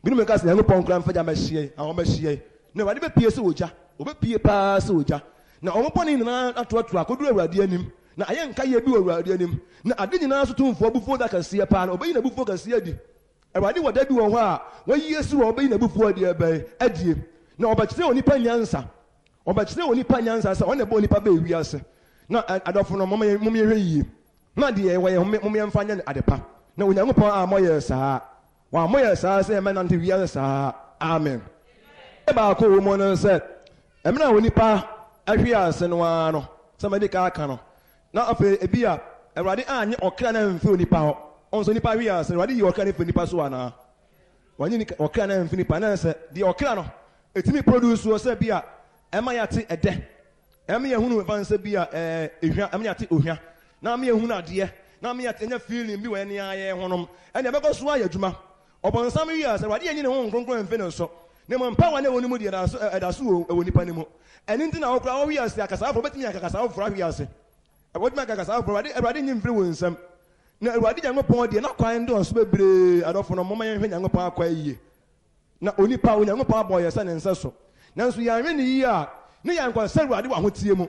binom ɛka sɛ Nyankopɔn koraa mfagya mɛhyeɛ a ɔmɛhyeɛ na Awurade bɛpie sɛ ogya ɔbɛpie paa sɛ ogya na ɔmo bɔne nyinaa atoato akɔduru Awurade anim na ayɛ nka yɛ bi wɔ Awurade anim na ade nyinaa so tumfoɔ abufuo da kɛseɛ paa na ɔbɛyi n'abufuo kɛseɛ di Awurade wɔ da bi wɔ hɔ a wɔyi esi wɔ ɔbɛyi n'abufuo deɛ bɛyɛ adie na ɔbɛkyerɛ onipa nyansa ɔbɛkyerɛ onipa nyansa sɛ ɔna bɔ onipa bɛɛ wiase na adɔfo no mɔmɔ yɛhwɛ yie na deɛ wɔyɛ mɔmɔ yɛmfa nyɛ adepa na Onyankopɔn a mɔyɛ saa wa mɔyɛ saa sɛ ɛmɛ nante wiase saa amen baako wɔ mu no sɛ ɛmena onipa ahwe ase no ara no sɛ mɛde ka aka no na afei ebi a Awurade anyɛ ɔkra na mfe onipa hɔ ɔnso nipa ahwe ase Awurade yi ɔkra ne fɛ nipa so anaa wɔnyɛ ɔkra na mfe nipa na sɛ deɛ ɔkra no etimi produce wɔ sɛ bi a ɛma yɛate ɛdɛ ɛma yɛhunu fansa bi a ehwa ɛma yɛate ohwa na ama yɛhunu adeɛ na ama yɛate nya feeling bi wɔ ɛne ayɛ honom ɛna ɛbɛkɔ so ayɛ adwuma ɔbɔnsam yi a sɛ Awurade yɛnyɛ ne ho nkronkron mfe ne so ne mo mpa wa ne wɔ ne mu deɛ ɛda so wɔ nipa ne mu ɛne nti na wɔkora wɔwi ase akasafo bɛtumi akakasafo foro ahwi ase ɛbɛtumi akakasafo Awurade nyi mfiri wɔ nsam na Awurade Nyankopɔn deɛ na kwan dɔɔso bebree adɔfo no mɔmɔ yɛhwɛ Nyankopɔn akwa yie na onipa Onyankopɔn abɔ yɛ sɛ ne nsa so nanso yɛanhwɛ ne yie a ne yɛnkɔ sɛ Awurade wɔ ahotie mu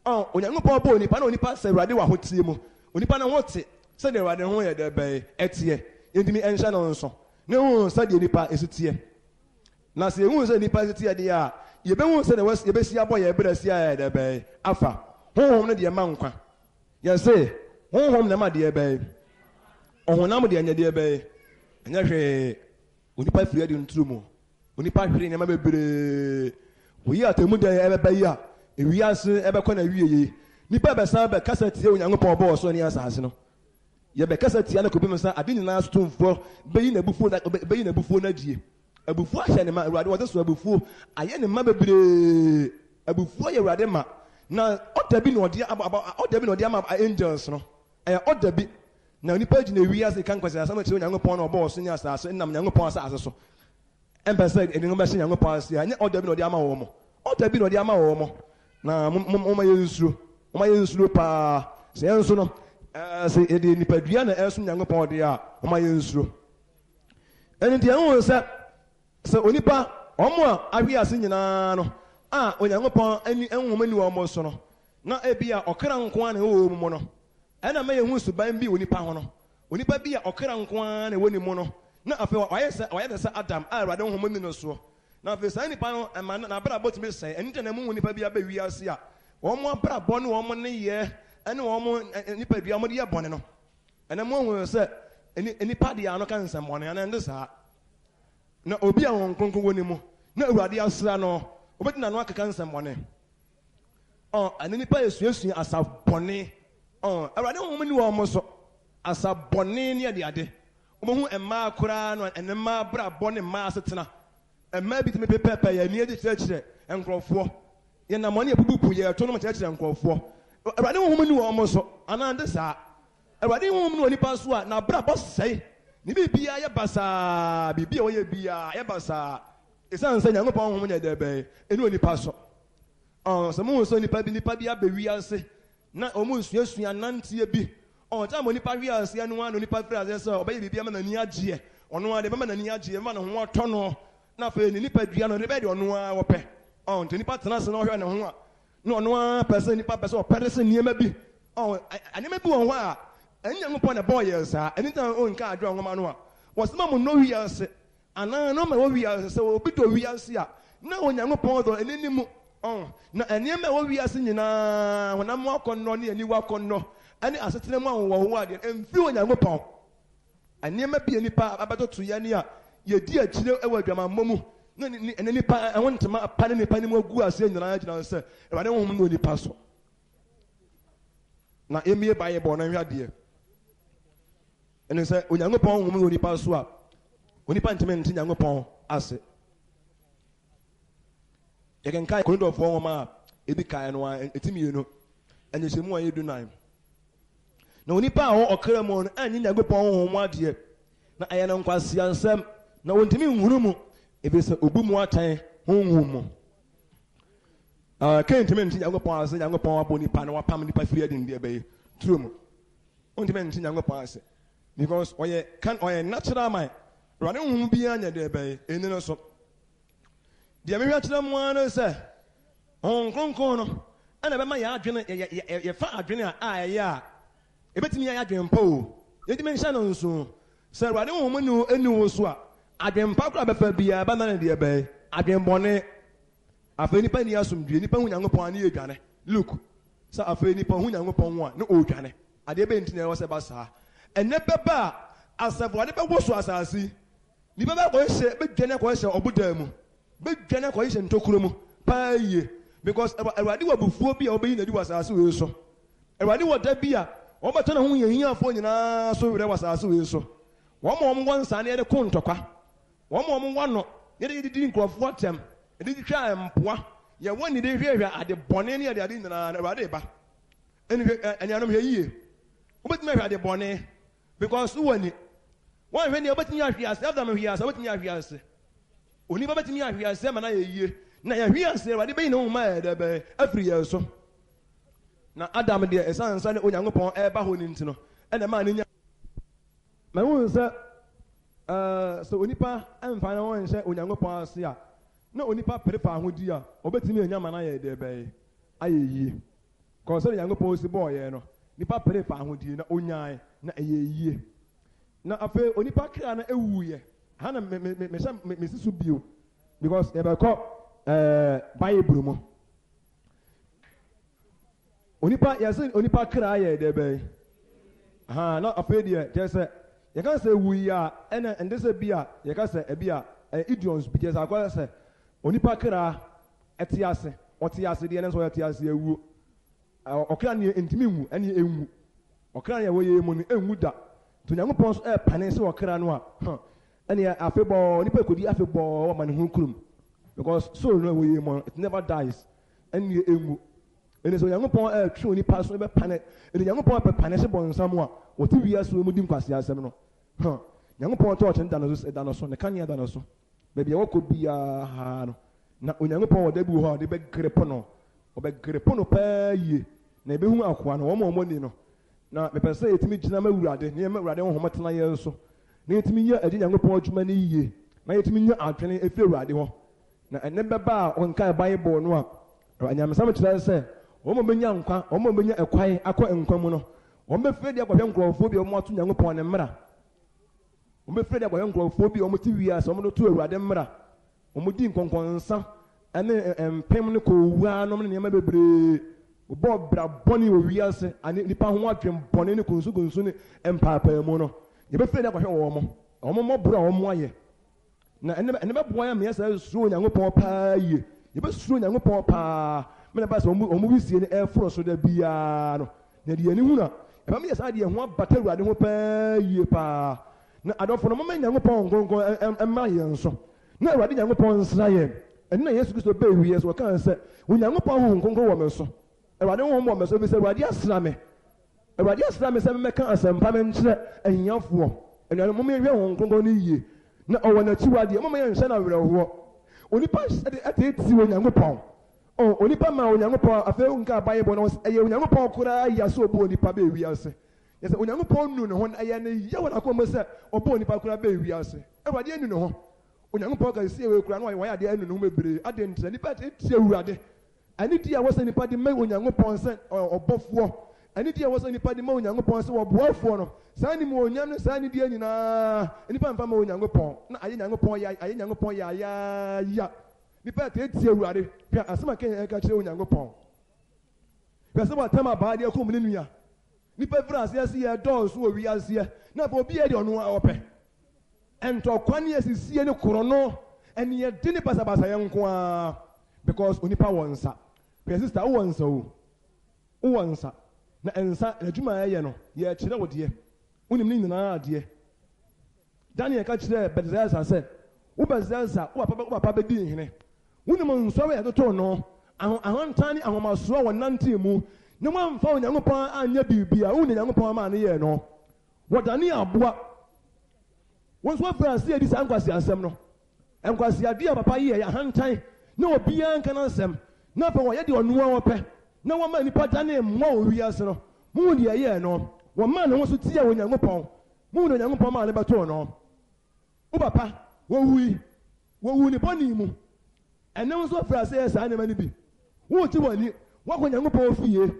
Onyankopɔn bɔ onipa na onipa sɛ Awurade wɔ ahotie mu onipa no ho te sɛdeɛ Awurade ho yɛ dɛ bɛyɛ ɛteɛ yɛntumi ɛnhyɛ no nso ne hu sɛdeɛ nipa ɛsi teɛ na sɛ yɛhu sɛ nipa ɛsi teɛ deɛ a yɛbɛhu sɛ yɛbɛsi abɔ yɛ berɛ si ayɛ dɛ bɛyɛ afa honhom no deɛ ma nkwa yɛse honhom na ma deɛ bɛyɛ ɔhonam deɛ nyɛ deɛ bɛyɛ ɛnyɛ hwee onipa firi adi nturo mu onipa hwere nneɛma bebree oyi atemu deɛ ɛbɛbɛ yi a ewiase ɛbɛkɔ na wie yie nipa bɛsan bɛkasa tie Onyankopɔn bɔɔ so ne asase no yɛbɛkasa tie na kobi mu sa ade nyinaa sotomfoɔ bɛyi n'abufuo no adie abufuo ahyɛ ne ma Awurade wɔde so abufuo ayɛ ne ma bebree abufuo yɛ Awurade ma na ɔda bi na ɔde ama angels no ɛyɛ ɔda bi na nipa gyina ewiase ka nkwasɛ asɛm kyerɛ Onyankopɔn na ɔbɔɔ so ne asase nam Onyankopɔn asase so ɛmpɛ sɛ ɛde no bɛhyɛ Onyankopɔn ase a ɛnyɛ ɔda bi na ɔde ama wɔn mo ɔda bi na ɔde ama wɔn mo na moma yɛ nsuro paa sɛ yɛn nso no sɛ yɛde nipadua na ɛso Onyankopɔn de a moma yɛ nsuro ɛno nti ɛho sɛ onipa ɔmo a ahwe ase nyinaa no a Onyankopɔn ɛnwom ani wɔn so no na ebi a ɔkra nko a na ɛwɔ wɔn mu no ɛna ma yɛhu suban bi wɔ nipa ho no onipa bi a ɔkra nko a na ɛwɔ ne mu no na afei ɔyɛ sɛ Adam a Awurade nhom ani no soɔ na afei saa nipa no ɛma na abrabɔ tumi sɛe ɛno nti na mu nipa bi abɛ wiase a wɔn abrabɔ ne wɔn ne yɛ ɛne wɔn nipa dua wɔn de yɛ bɔne no ɛna mu ohun sɛ nipa deɛ ano ka nsɛm bɔne ɛna ɛnde saa na obi a wɔn kronkron wɔ ne mu na Awurade asra no obɛti na no akeka nsɛm bɔne ɛne nipa yɛ asa bɔne Awurade nhom ni wɔn so asa bɔne ne yɛ de ade wɔn ho mmaa koraa no ɛne mmaa brabɔ ne mmaa asetena mmaa bi tumi pɛpɛɛpɛ yɛ ani adi kyerɛkyerɛ nkurɔfoɔ yɛ nam wɔn yɛ bubu yɛ ɛto nom kyerɛkyerɛ nkurɔfoɔ Awurade nhom ni wɔn so anaa de saa Awurade nhom ni wɔ nipa so a na brabɔ sɛe ne biribiara yɛ basaa biribi a wɔyɛ biara yɛ basaa ɛsiane sɛ Nyankopɔn nhom yɛ dɛ bɛyɛ ɛne wɔ nipa so sɛ mo sɛ nipa bi abɛ wiase na wɔn nsuasua nanteɛ bi ɔnkyɛn mo nipa wiase no ano nipa firi ase sɛ ɔbɛyɛ biribi ama n'ani agyeɛ ɔno ara de bɛma n'ani agyeɛ bɛma ne ho atɔ no na afei ne nipa dua no de bɛyɛ de ɔno ara wɔpɛ nti nipa tena ase na ɔhwɛ ne ho a na ɔno ara pɛ sɛ nipa pɛ sɛ ɔpɛ de sɛ nneɛma bi nneɛma bi wɔ hɔ a ɛne Nyankopɔn na bɔɔ yɛ saa ɛne nta ɔnka adwa nwoma no a wɔsema mo nnɔ wiase anaa na ɔma wɔ wiase sɛ obi dɔ wiase a na Onyankopɔn dɔ ɛne ne mu na nneɛma a ɛwɔ wiase nyinaa honam akɔnnɔ ne aniwa akɔnnɔ ɛne asetena mu ahowɔhoɔ adeɛ ɛmfiri Onyankopɔn nneɛma bi a nipa abɛtoto yɛ ne a yɛdi akyire ɛwɔ adwamammɔ mu na ɛne nipa ɛho ntoma apa ne nipa ne mu agu aseɛ nyinaa gyina sɛ Awurade honhom ne wɔ nipa so na ɛmie ba yɛ bɔ no nhwɛ adeɛ ɛne sɛ Onyankopɔn honhom ne wɔ nipa so a onipa ntumi nte Nyankopɔn ase yɛkenka Korintofoɔ nwoma a ɛdi kae no a ɛtimienu ɛnyɛhyɛmu a yɛdunan na onipa a ɔwɔ ɔkra mu no ɛnyɛ Nyankopɔn honhom adeɛ na ɛyɛ no nkwaseansɛm na wɔntumi nhunu mu ebi sɛ obu mu atan honhom mu kɛntumi nte Nyankopɔn ase Nyankopɔn abɔ nipa na wapam nipa firi adi deɛ bɛyɛ turo mu ɔntumi nte Nyankopɔn ase because ɔyɛ natural man Awurade honhom biara nyɛ deɛ bɛyɛ ɛni no so deɛ mehwɛ kyerɛ mu ara no sɛ Honhom Kronkron no ɛna bɛma yɛ adwene yɛfa adwene a ɛyɛ a ɛbɛtumi yɛ adwene mpa o yɛtumi nhyɛ no nso sɛ awurade wɔn mu ni wo so a adwempa kora bɛfa biara bɛna ne deɛ bɛyɛ adwembɔne afei nipa ni asomdue nipa hu Nyankopɔn ani edwane look sɛ afei nipa hu Nyankopɔn ho a ne odwane adeɛ bɛ ntina ɛwɔ sɛ ba saa ɛnɛ bɛba a asafo ade bɛwɔ so asase nipa bɛ kɔ hyɛ bɛdwane kɔ hyɛ ɔbodan mu bɛdwane kɔ hyɛ ntokuro mu paa yie because awurade wɔ abufuo bi a ɔbɛyi n'adi wɔ asase wei so awurade wɔ da bi a ɔbɛtɔ ne ho yɛ hiafoɔ nyinaa so werɛ wɔ asase wei so wɔn wɔ nsa ne yɛde ko ntɔkwa wɔn wɔ no yɛde didi nkurɔfoɔ tɛm yɛde twitwa mpoa yɛwɔ ne de hwehwɛ ade bɔne ne yɛde ade nyinaa na awurade ba ɛne anuanom hwɛ yie wobɛtumi ahwɛ ade bɔne because wowɔ ni wɔn hwɛ ne wobɛtumi ahwɛ ase after ahwɛ ase wobɛtumi ahwɛ ase onipa bɛtumi ahwɛ ase ma na yɛ yie na yɛhwɛ ase awurade bɛyi ne ho ma yɛ dɛbɛ afiri yɛn so na Adam deɛ ɛsan nsa ne Onyankopɔn ɛreba hɔ ne nti no ɛna maa ne nya ma wɔn sɛ sɛ onipa ɛmfa na wɔn nhyɛ Onyankopɔn ase a na onipa pere fa ahodi a ɔbɛtumi anya ma na yɛ dɛbɛ ayɛ yie kɔsɛ Onyankopɔn si bɔɔ yɛn no nipa pere fa ahodi na onyae na ɛyɛ yie na afei onipa kra na ewu yɛ ha na me si so bio because yɛbɛkɔ Bible mu onipa yɛsɛ onipa kra yɛ dɛbɛ na afei deɛ kyerɛ sɛ yɛka sɛ ewu yi a ɛna ɛnde sɛ bi a yɛka sɛ ebi a idioms bi kyerɛ sɛ akɔyɛ sɛ onipa kra ɛte ase ɔte ase deɛ ne nso ɔte ase ewu ɔkra ne ntumi nwu ɛne enwu ɔkra ne ɛwɔ yɛ mu no enwu da to Nyankopɔn so ɛpane sɛ ɔkra no a ɛne afei bɔ onipa ekodi afei bɔ ɔma ne ho kurum because soul no ɛwɔ yɛ mu no it never dies ɛne enwu ɛne sɛ Nyankopɔn ɛtwe onipa so ɛbɛpane ɛne Nyankopɔn ɛpane sɛ bɔnsam a wɔte wia so mu di nkwasi asɛm no Nyankopɔn tɔ ɔkyɛn da no so ne kanea da no so baabi a wɔkɔ biara ha no na Onyankopɔn wɔ da bi wɔ hɔ a ɔde bɛgere po no ɔbɛgere po no paa yie na ebehu akoa no wɔn ni no na mepɛ sɛ yɛtumi gyina ma awurade ne yɛma awurade honhom tena yɛn so na yɛtumi yɛ adi Nyankopɔn adwuma no yie na yɛtumi nyɛ adwene efi awurade hɔ na ɛnɛ bɛba a ɔnkae Bible no a anyamesam kyerɛ sɛ wɔn bɛnya nkwa wɔn bɛnya ɛkwan akɔ nkwa mu no wɔn bɛfiri de akɔhwɛ nkurɔfoɔ bi a wɔn ato Nyankopɔn ne mmara wɔn bɛfiri de akɔhwɛ nkurɔfoɔ bi a wɔn ti wiase wɔn to awurade mmara wɔn di nkɔnkɔnsa ɛne mpem ne kɔwua nom ne nneɛma bebree wɔbɔ bra bɔne wɔ wiase ane nipa ho adwem bɔne ne konsu ne mpaapaa mu no yɛbɛfiri de akɔhwɛ wɔn mmɔboro a wɔn ayɛ na ɛne bɛboa yɛ mmea sɛ suro Nyankopɔn paa yie yɛbɛsuro Nyankopɔn paa mena ba sɛ wɔn wisie ne ɛforo so da biara no na deɛ ani hu na ɛbɛn mi yɛ saa deɛ ho abata awurade ho paa yie paa na adɔfo no mɔmɔ Nyankopɔn nkonkɔn ɛma yɛn so na awurade Nyankopɔn nsra yɛn ɛno na Yesu Kristo bɛɛ wie so wɔka sɛ Onyankopɔn ho nkonkɔn wɔ me so awurade ho wɔ me so bi sɛ awurade asra me sɛ mɛka asɛmpa me nkyerɛ ahiafoɔ ɛnuane mɔmɔ yɛhwɛ ho nkonkɔn no yie na ɔwɔ n'akyiwadeɛ mɔmɔ yɛn nhyɛ no awerɛhoɔ onipa ɛte wɔ Nyankopɔn onipa ma Onyankopɔn afei nka Bible no ɛyɛ Onyankopɔn koraa yɛ so ɔbɔ onipa bɛɛ wiase yɛsɛ Onyankopɔn nu ne ho ɛyɛ ne yɛ wɔ n'akɔn mu sɛ ɔbɔ onipa koraa bɛɛ wiase awurade anu ne ho Onyankopɔn ka si ewe koraa no wɔyɛ adeɛ anu ne ho bebree adeɛ ntina nipa tie awurade ɛne di a wɔsɛ nipa de ma Onyankopɔn sɛ ɔbɔfoɔ ɛne di a wɔsɛ nipa de ma Onyankopɔn sɛ wɔboafoɔ no saa ni mu onyam no saa ni die nyinaa nipa mfa ma Onyankopɔn na ayɛ Nyankopɔn yɛ ayaaya nipa tie awurade hwɛ asɛm a kɛn ɛka kyerɛ Onyankopɔn hwɛ sɛ wɔatam abaa deɛ kɔm ne nua nipa firi aseɛ se yɛ dɔɔso wɔ wiaseɛ na afɔ obi yɛ deɛ ɔno a ɔpɛ ɛntɔkwa ne asisie ne koro no ɛne yɛde ne basabasa yɛ nko a because onipa wɔ nsa hwɛ sista wowɔ nsa o wowɔ nsa na nsa adwuma ɛyɛ no yɛkyerɛ wo deɛ wonim ne nyinaa adeɛ Daniel ka kyerɛ Belshazzar sɛ wo Belshazzar wo papa bɛdi nhene wonim nsɔre yɛtoto no ahontan ne ahomasoɔ wɔ nante mu ne wɔamfa Onyankopɔn anyɛ biribia wo ne Nyankopɔn ma ne yɛ no wɔdane aboa wɔn nso afiri ase adi saa nkwasi asɛm no nkwasi adeɛ a papa yɛ ahantan na obiara nka n'asɛm na afɔ wɔyɛ deɛ ɔnoa wɔpɛ na wɔma nipa dane mmoa wɔ wiase no mu deɛ yɛ no wɔma ne ho so tia Onyankopɔn mu ne Onyankopɔn ma ne bɛtoo no wo papa wɔwu ne bɔne mu ɛnam nso afiri ase yɛ saa nneɛma no bi wokyi w'ani woakɔ Onyankopɔn fie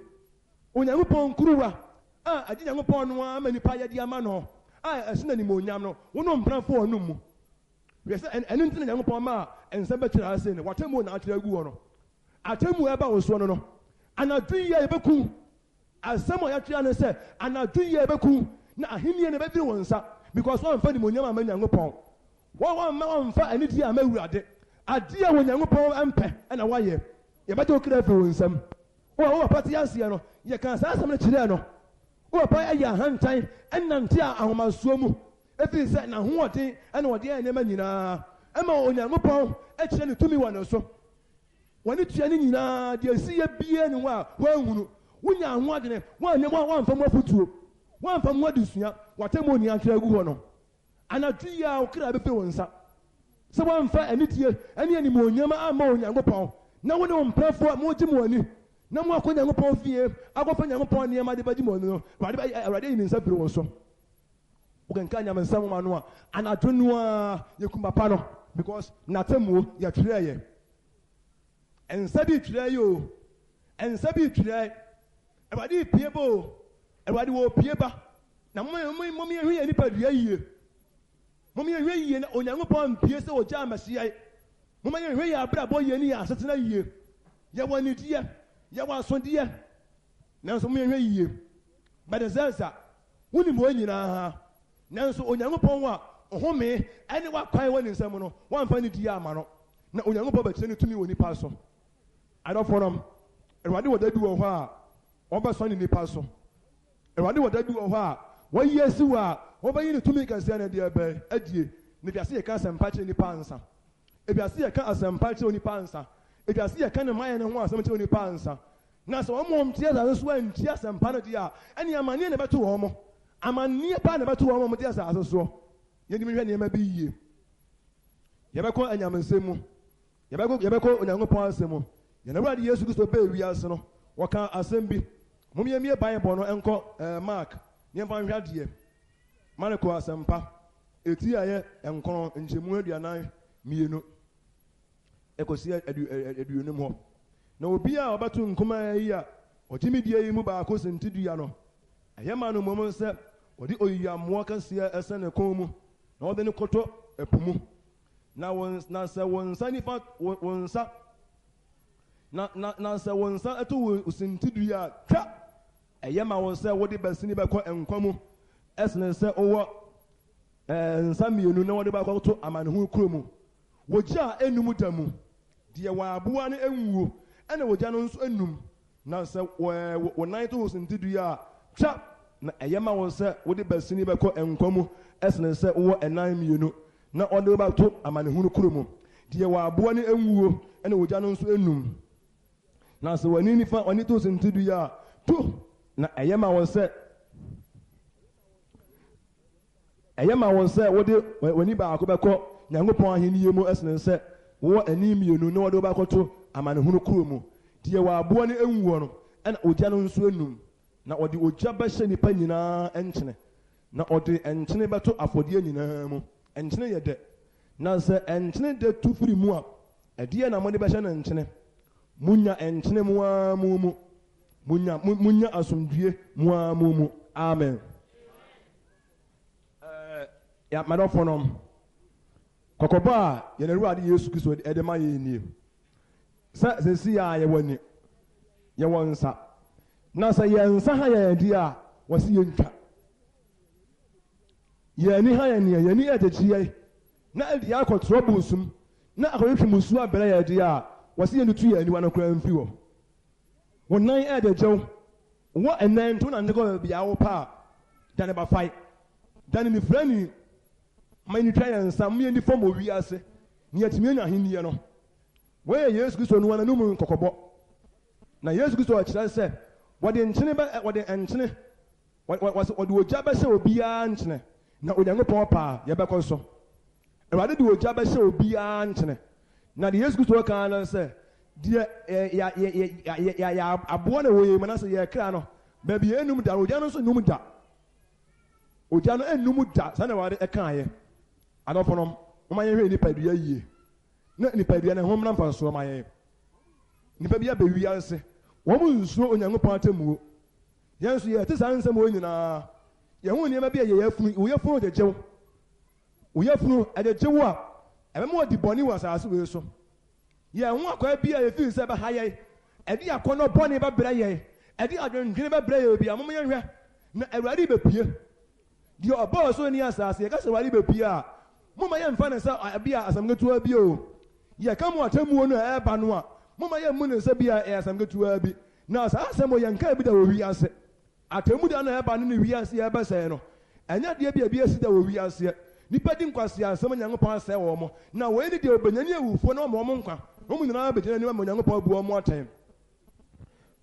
Onyankopɔn kuruwa a agye Nyankopɔn no ama nipa yɛde ama no ɛsena ni mo nyam no wono mpran fo onu mu we say enu ntina Nyankopɔn ma ensa betira ase ne watemu na atira gu no atemu eba wo so no anadun ye ebeku asɛm a yɛatwea no sɛ anadwo yɛ bɛku na ahenniɛ no bɛdiri wɔn nsa because wɔmfa nimonyam ama Nyankopɔn wɔmfa anidie ama Awurade adeɛ a Onyankopɔn mpɛ ɛna wɔayɛ yɛbɛgye wo kra afiri wo nsam wowapa te aseɛ no yɛka saa asɛm no kyerɛɛ no wowapa ayɛ ahantan ɛnante a ahomasoɔ mu ɛfiri sɛ n'ahoɔden ɛna wɔde ayɛ nneɛma nyinaa ɛma Onyankopɔn akyerɛ ne tumi wɔ ne so wɔne tua ne nyinaa deɛ ɛsi yɛ bie ne ho a wɔanhunu wonya ahoɔdene wɔamfa mu afotuo wɔamfa mu adesua wɔatɛmu oni atwerɛ agu hɔ no anadwo yi a wo kra bɛfiri wo nsa sɛ wɔamfa anidie ɛne animuonyam amma Onyankopɔn na wo ne wo mprɛfoɔ a mogye mo ani na mo akɔ Nyankopɔn fie akɔfa Nyankopɔn nneɛma de bɛgye mo ani no Awurade yi ne nsa firi wo so wokenka nyamensɛm ma no a anadwo no a yɛkum papa no because n'atɛmuo yɛtwerɛ yɛ ɛnsa bi twerɛ yi o ɛnsa bi twerɛ Awurade pie ba o Awurade wɔ pie ba na mo yɛhwɛ yɛ nipa dua yie mo yɛhwɛ yie na Onyankopɔn pie sɛ ɔgya amahyia mo yɛhwɛ yɛ abrabɔ yie ne yɛ asetena yie yɛwɔ nideɛ yɛwɔ asodeɛ nanso mo yɛhwɛ yie bɛdesɛnsa wonim wɔn nyinaa nanso Onyankopɔn a ɔhome ɛne wakwan wɔ ne nsam no wɔamfa ne die ama no na Onyankopɔn bɛkyerɛ ne tumi wɔ nipa so adɔfoɔ nom Awurade wɔ da bi wɔ hɔ a wɔbɛsɔ ne nipa so Awurade wɔ da bi wɔ hɔ a wɔyi asi wɔ a wɔbɛyi ne tumi kɛseɛ no deɛ bɛɛ adie na ebiase yɛka asɛmpa kyerɛ nipa ansa ebiase yɛka asɛmpa kyerɛ nipa ansa ebiase yɛka ne mayɛ ne ho asɛm kyerɛ nipa ansa na sɛ wɔn mɔm tie asase so antie asɛmpa no deɛ a ɛne amanneɛ na ɛbɛto wɔn mo amanneɛ paa na ɛbɛto wɔn mo de asase soɔ yɛnim hwɛ nneɛma bi yie yɛbɛkɔ anyamensɛm mu yɛbɛkɔ Onyankopɔn asɛm mu yɛn Awurade Yesu Kristo bɛɛ wiase no wɔka asɛm bi momiɛmie Bible no ɛnkɔ Mark nneɛmfa nhwɛ adeɛ Marko asɛmpa eti a yɛ nkron nkyɛmu 42 ɛkɔsi aduonum hɔ na obi a ɔbɛto nkoma yi a ɔgyemi die yi mu baako sentidua no ɛyɛ ma no mmom sɛ ɔde oyiyammoɔ kɛseɛ ɛsɛ ne kɔn mu na ɔde ne kɔtɔ ɛpo mu na sɛ wɔn nsa nifa wɔn nsa na sɛ wɔn nsa ɛto wɔ sentidua a twa ɛyɛ ma wɔn sɛ wɔde bɛsini bɛkɔ nkwa mu ɛsene sɛ ɔwɔ nsa mmienu na wɔde bɛkɔ to amanehunu kuro mu wɔgya a enum da mu deɛ wɔn aboa no enwuo ɛna wɔgya no nso enum na sɛ wɔn nan to wɔ sentidua a twa na ɛyɛ ma wɔn sɛ wɔde bɛsini bɛkɔ nkwa mu ɛsene sɛ ɔwɔ ɛnan mmienu na ɔde bɛto amanehunu kuro mu deɛ wɔn aboa no enwuo ɛna wɔgya no nso enum na sɛ wɔn ani nifa wɔn ani to sentidua a to na ɛyɛ ma wɔn sɛ wɔde wɔn ani baako bɛkɔ Nyankopɔn ahenni mu ɛsene sɛ wɔwɔ ani mmienu na wɔde bɛkɔto amanehunu kuro mu deɛ wɔn aboa no enwuo no ɛna ogya no nso enum na ɔde ogya bɛhyɛ nipa nyinaa nkyene na ɔde nkyene bɛto afɔdeɛ nyinaa mu nkyene yɛ dɛ na sɛ nkyene dɛ tu firi mu a ɛdeɛ na wɔde bɛhyɛ no nkyene munya nkyene mu munya asomdue mu amen ya madɔfo nom kɔkɔbɔ a yɛn Awurade Yesu Kristo ɛde ma yɛn nie sɛ sɛsi a yɛwɔ ni yɛwɔ nsa na sɛ yɛn nsa ha yɛn di a wɔsi yɛn ntwa yɛn ni ha yɛn ni yɛn ni ɛdɛkyi yɛ na ɛdi akɔtɔrɔ busum na akɔhwehwɛ musu abɛrɛ yɛn di a wɔsi yɛn tu yɛn ni wɔn akora mfi wɔ wɔn nan ɛdɛkyɛw wɔ ɛnan to na ndekɔ baabi awo paa dane ba fae dane ne fira ni ma ni twa yɛn nsa mmea ni fam wɔ wiase ne yɛtumi anya ahenniɛ no wɔyɛ Yesu Kristo no wɔn anum nkɔkɔbɔ na Yesu Kristo ɔkyerɛ sɛ wɔde ogya bɛhyɛ obiara nkyene na Onyankopɔn paa yɛbɛkɔ so Awurade de ogya bɛhyɛ obiara nkyene na de Yesu Kristo ɔka no sɛ deɛ yɛ aboa na wɔyɛ mu na sɛ yɛ kra no baabi enum da ogya no nso num da ogya no enum da saa na Awurade ɛkaeɛ adɔfo nom wɔn ayɛ hwɛ nipadua yie na nipadua no ho mmra mfasoɔ ma yɛ nipa bi abɛwi ase wɔn mu nsuo Onyankopɔn atemuo yɛn nso yɛte saa nsɛm wɔn nyinaa Yahu near maybe a yafunu, we are for the Joe. We have no at the Joa. And more the bonny was as we so. Ya one quite be a few saber high. And the Akono bonny about Bray. And the other never Bray will be a moment. A ready beer. The boss only as I guess a ready beer. Mama and Fanny I be as I'm going to a bio. Ya come what I'm one air banwa. Mama and Moon is a beer as I'm going to a bit. Now, as I say, my young cabin will be as I tell you down a banner, we are see a bassano. And yet, there be a beer that we are see. Nipping Quasia, some young upon say or now, when did you open any for no more monka? Woman and I be anyone young upon one more time.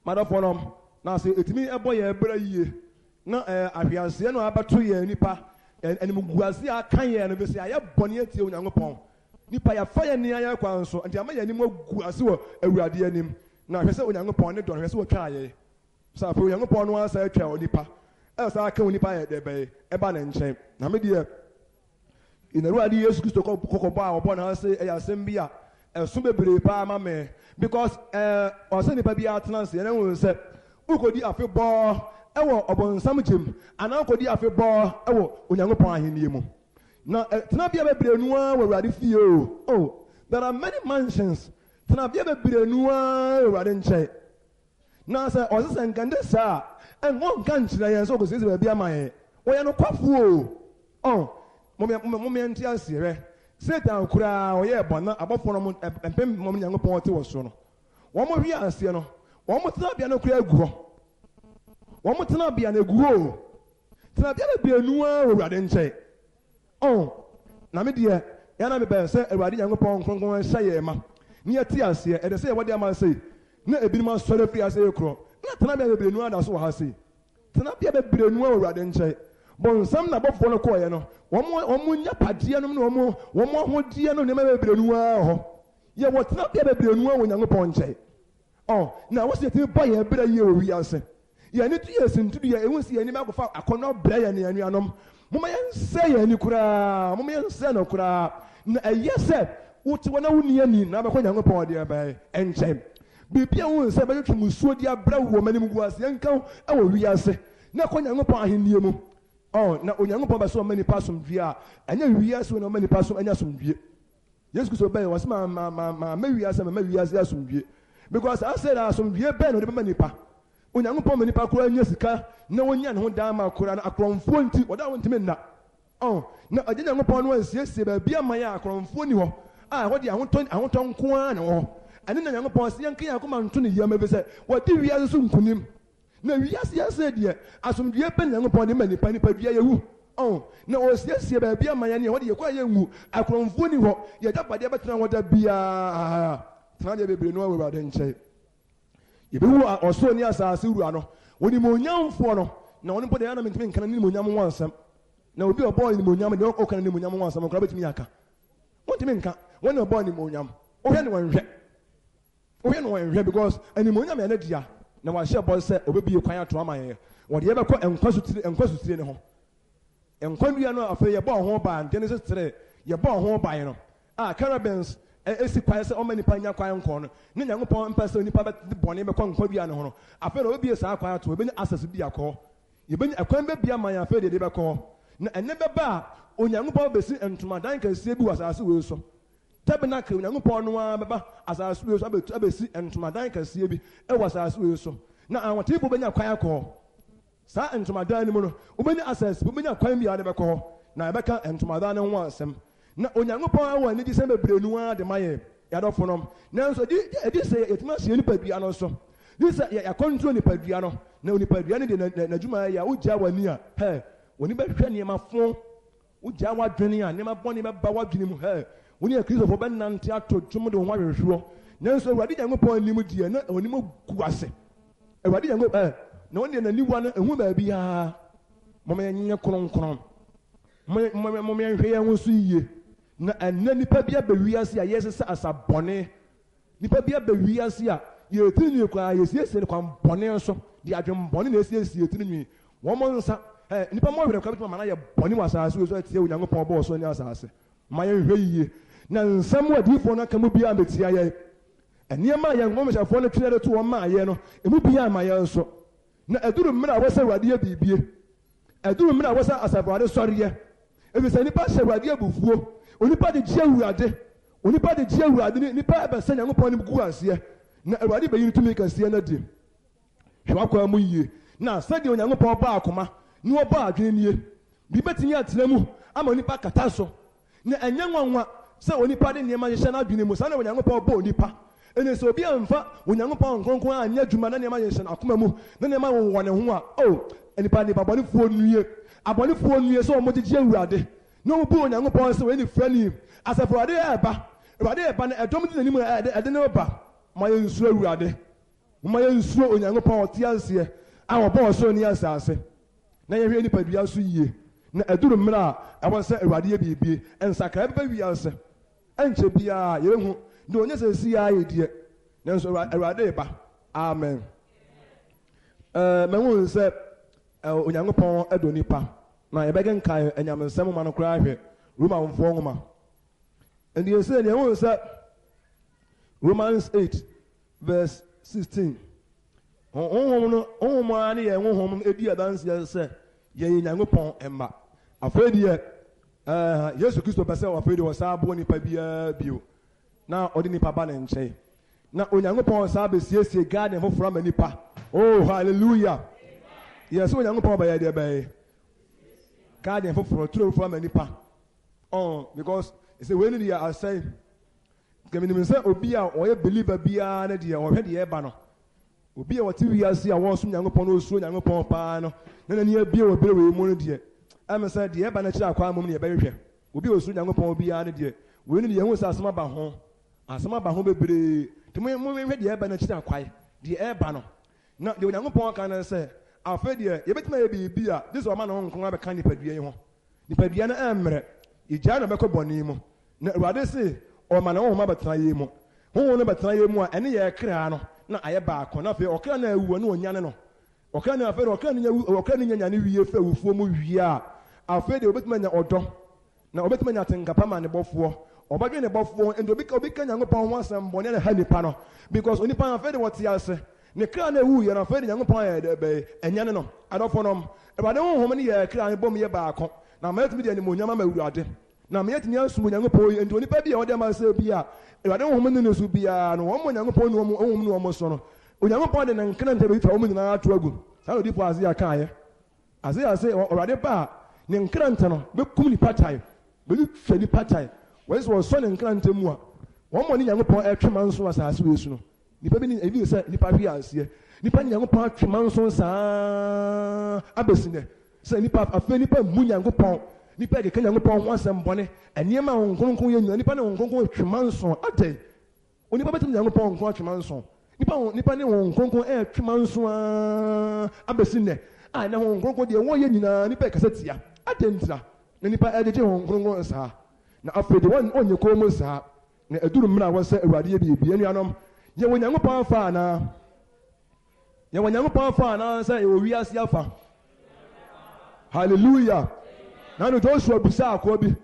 Mother for them, now say it me a boy a year. No, I hear see no about 2 years, Nippa, and Muguazia can and we say I have bonnet till young upon. Nippa ya fire near your council, and there may any more Guazu a radianim. Now, I said, young upon it, don't so try. So, for young upon one side, Nippa, else I can Nippa at the bay, a ban and shame. Now, my dear, in the right years, to Cocoba upon us, say, a Sembia, a Sumbre Palma me, because or send it by Atlantis, and I will say, who could you have a ball, upon some gym, and how could you have a ball, young upon him. Now, it's not be a brain where I feel. Oh, there are many mansions. Tana biya be nuwa radin che na say osis en kan de sa en won kan chira yen so ko se be bia man wo ya no kwafu oh mo me anti asire Satan kura o ye bona abofo no empem mo nyango pon te wo so no wo mo wi ase no wo mo tana bia no kura agu ho wo mo tana bia na agu ho tana bia be nuwa radin che oh na me de ya na me be say awade nyango pon kronkron hye ma near tears here, and they say what they must say. No, a bit more sorry for us, not to be no that's what I say. To not be a bit no rather than say. But some above one coin, one more Padiano, one more Diano, never be no. Yeah, what not be a bit no when you're upon say. Oh, now what's the thing by a better year we are saying? Yeah, need 2 years into the year, I won't see any mouth of I cannot play any anum. Mumma say any cura, Mumma say no cura. Yes, sir. What one I near me, never when young upon dear by and shame. Be Pian said, but you must so dear brown woman who was young count. I will reassay. Not when young upon him near me. Oh, now when young upon so many person via, and then we ask when many person and some view. Yes, because obey was my maybe as a maybe as some view. Because I said, I some view ben or the many pa. When young upon many parkour and Jessica, no one young who down my Koran, a crown 40, what I want to mean. Oh, now I didn't upon once yesterday, be a maya crown 40. What I want to Kwan or and then young upon young king come on to the Yama say, what do we have soon to him? No, yes, said, yeah, as some dear pen young upon the many penny per year. Oh, no, yes, yeah, be a man, what do you call you? I come funny what yet up by the better what that be a Tanya be no about and say. If you are also near Sassurano, when you moon young for no one put the enemy can Munyam once. Now be a boy in Munyam, don't open in Munyam once, I'm a crab miaka. What do you mean? When you're born in Moniam, or anyone here because any Moniam energy. Now I share boys say, will be a quiet to my ear. What you ever call and constitute home. And when we are not afraid, you're born home by Genesis today, you're born home by you know. Carabins, a sick pies, so many pine quiet corner. Nina upon person, the bonny, a concobian. I feel will be a sack quiet to have been asked to be a call. You've been a quaint baby, my afraid they never call. And never bar, on young Bob and to my dank see was as we so. Tabernacle, young upon one, as I was able to see and to my dank see it was as we so. Now I want people when you quiet call. Sir and to my dining room, when you assess, when you quite be out of a call. Now Becca and to my dining wants them. Now on young upon one, it is a Brunoir de Maye, Yadophonum. Now so this say it must be any Padiano so. This is a control Padiano, no Padiani, the Juma, Yawa near her. When you bet near my phone, Ujawa Junior, never bonny about Jim her. When you accuse of a band and theatre, Jumbo Warrior Shore. Now so I didn't go point Limudia, not only more Guase. I didn't go no one in a new one, and woman be a Mommy Cron. Mommy here will see ye. And then the Pabia Beria, yes, as a bonnet. The Pabia Beria, you think you cry, yes, and come bonnet so. The Adam bonnet is you telling me. One month. Nipa more than come to my bonny was as we said, young poor boss on your ass. My way, now somewhere deep for not come beyond the CIA. And near my young woman shall follow to a my, it would be my answer. Now I do remember I was a radio BB. ɛduru mmiri a wɔsɛ asafo sɔre yɛ efisɛ nipa hyɛ awurade abufuo onipa de gye awurade onipa de gye awurade nipa ɛbɛsɛ nyankopɔn nim gu aseɛ na awurade bɛyi ne tumi kɛseɛ no adi hwɛ wakɔ mu yie na sɛdeɛ onyankopɔn bɔ akoma ne wɔbɔ adwene nie bi bɛtumi atena mu ama onipa kata so na ɛnyɛ nwanwa sɛ onipa de nneɛma hyehyɛ n'adwene mu saa na onyankopɔn bɔ onipa ɛnna sɛ obi amfa onyankopɔn nkronkron anyɛ adwuma na nneɛma hyehyɛ n'akoma mu na nneɛma wɔ ne ho a nipa abɔnefoɔ nnue abɔnefoɔ nnue sɛ wɔn gyegye awurade na wɔn bu onyankopɔn sɛ wɔn ani fira ni asafo awurade ɛɛba na ɛdɔm di n'anim ɛde ne ba ma yɛ nsuro awurade ma yɛ nsuro onyankopɔn ɔte aseɛ a wɔbɔ ɔsoro ne asase na yɛhwɛ nipadua so yie na ɛduru mmerɛ a ɛwɔ sɛ awurade yɛ biribi nsakra bɛbɛ wiase ɛnkyɛ biara yɛbɛhu de onye sɛ si ya yɛ deɛ nanso awurade ba amen mɛhu sɛ onyankopɔn ɛdɔ nipa na yɛbɛgye nkae anyamensɛm ma no koraa hwɛ romanfoɔ nwoma ɛnti yɛsɛ deɛ ɛhu sɛ Romans 8 verse 16 honhom a ne yɛ honhom no ɛdi adanseɛ sɛ yɛyɛ nyankopɔn mma afei deɛ yesu kristo pɛ sɛ afei deɛ ɔsaa boɔ nipa biara bio na ɔde nipa ba ne nkyɛn na onyankopɔn saa bɛsiesie garden foforɔ ama nipa oh hallelujah yɛ sɛ onyankopɔn bɛyɛ deɛ bɛyɛ garden foforɔ turo foforɔ ama nipa because ɛsɛ wei no deɛ asɛe kɛmenim sɛ obi a ɔyɛ believer biara no deɛ ɔhwɛ deɛ ɛba no obi a wɔte wiase a wɔsom nyankopɔn no ɔsuro nyankopɔn paa no na n'ani abie wɔ bere wei mu no deɛ ɛmɛ sɛ deɛ ɛba no kyerɛ akwa mmom ne yɛbɛhwehwɛ obi a ɔsuro nyankopɔn biara no deɛ wei no deɛ ɛhu sɛ asɛm aba ho bebree nti mohwɛ deɛ ɛba no kyerɛ akwae deɛ ɛba no na deɛ onyankopɔn ka no sɛ afei deɛ yɛbɛtumi ayɛ biribi a de sɛ ɔma no nkron abɛka nipadua yi ho nipadua no ɛmmerɛ yɛgyaa no bɛkɔ bɔne mu na awurade se ɔma no honhom abɛtena yɛ mu honhom no bɛtena yɛ mu a ɛne yɛ kraa no na ayɛ baako na afei ɔkra no awuo ne ɔnyane no ɔkra no afei ɔkra no nyane wie fɛ awufuo mu wie a afei deɛ obɛtumi anya ɔdɔ na obɛtumi anya atenkapa ma ne bɔfoɔ ɔbɛdwe ne bɔfoɔ nti obi ka nyankopɔn ho asɛm bɔne ne ha nipa no because onipa no afei de wɔte ase ne kra no awu yɛ no afei de nyankopɔn ayɛ bɛyɛ ɛnyane no adɔfo nom awurade honhom no yɛ kra no bɔm yɛ baako na mayɛtumi de animonyam ama awurade na mayɛtumi asom onyankopɔn yi nti onipa bi a wɔde ma sɛ bi a awurade honhom no ne so biara no wɔn mo onyankopɔn ne honhom no wɔn so no onyankopɔn de ne nkranta bɛyi fa wɔn nyinaa ato agu saa na odipo ase akaayɛ ase awurade ba a ne nkranta no bɛkum nipa tae bɛni hwɛ nipa tae wɔyɛ sɛ wɔsɔ ne nkranta mu a wɔn mo ne nyankopɔn ɛtwema nso asase wei so no nipa bi ne ebi sɛ nipa hwe aseɛ nipa ne nyankopɔn atwema nso saa abɛsi nɛ sɛ nipa afei nipa mu nyankopɔn nipa keka nyankopɔn ho asɛm bɔne nneɛma a wɔn nkronkron yɛ nyina nipa ne wɔn nkronkron atwema nso adɛn onipa bɛtumi nyankopɔn nkron atwema nso nipa ne wɔn nkronkron ɛtwema nso abɛsi nɛ a na wɔn nkronkron deɛ wɔyɛ nyinaa nipa kasa tia adɛn ntira na nipa ɛgyegye wɔn nkronkron saa na afei de wɔnyɛ kɔn mu saa na aduru mmiri a wɔsɛ awurade yɛ biribi anuanom yɛwɔ nyankopɔn afa anaa sɛ yɛwɔ wiase afa hallelujah na no Joshua bisa akɔ bi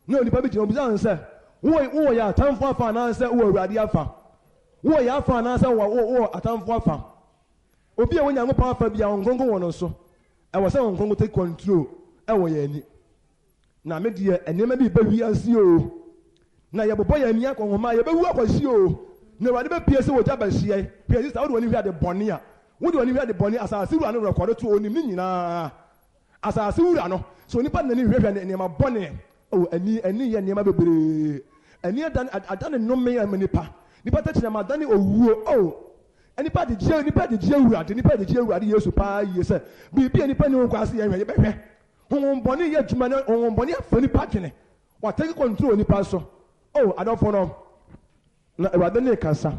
na onipa bi gyina obisa nsɛ wowɔ yɛ atamfo afa anaa sɛ wowɔ awurade afa wowɔ yɛ afa anaa sɛ wowɔ atamfo afa obi a wɔ nyankopɔn afa bi a wɔn nkronkron wɔ no so ɛwɔ sɛ wɔn nkronkron take control ɛwɔ yɛn ani na me deɛ nneɛma bi bɛ wiase o na yɛbobɔ yɛn ani akɔ nhoma yɛbɛwu akɔhye o na awurade bɛpie sɛ wɔgya bɛhyeɛ pie sista wode w'ani hwɛ ade bɔne a wode w'ani hwɛ ade bɔne asase wura no rekɔdo to onim ne nyinaa asase wura no so nipa nani hwehwɛ nneɛma bɔne ani yɛ nneɛma bebree ani adane nnome yɛ ma nipa tɛkyerɛ ma adane owuo nipa de gye awurade yesu paa yie sɛ biribi a nipa ne ho kwase yɛ hwɛ yɛbɛhwɛ honhom bɔne yɛ adwuma no honhom bɔne afa nipa dwene watake control nipa so adɔfo no na awurade ne kasa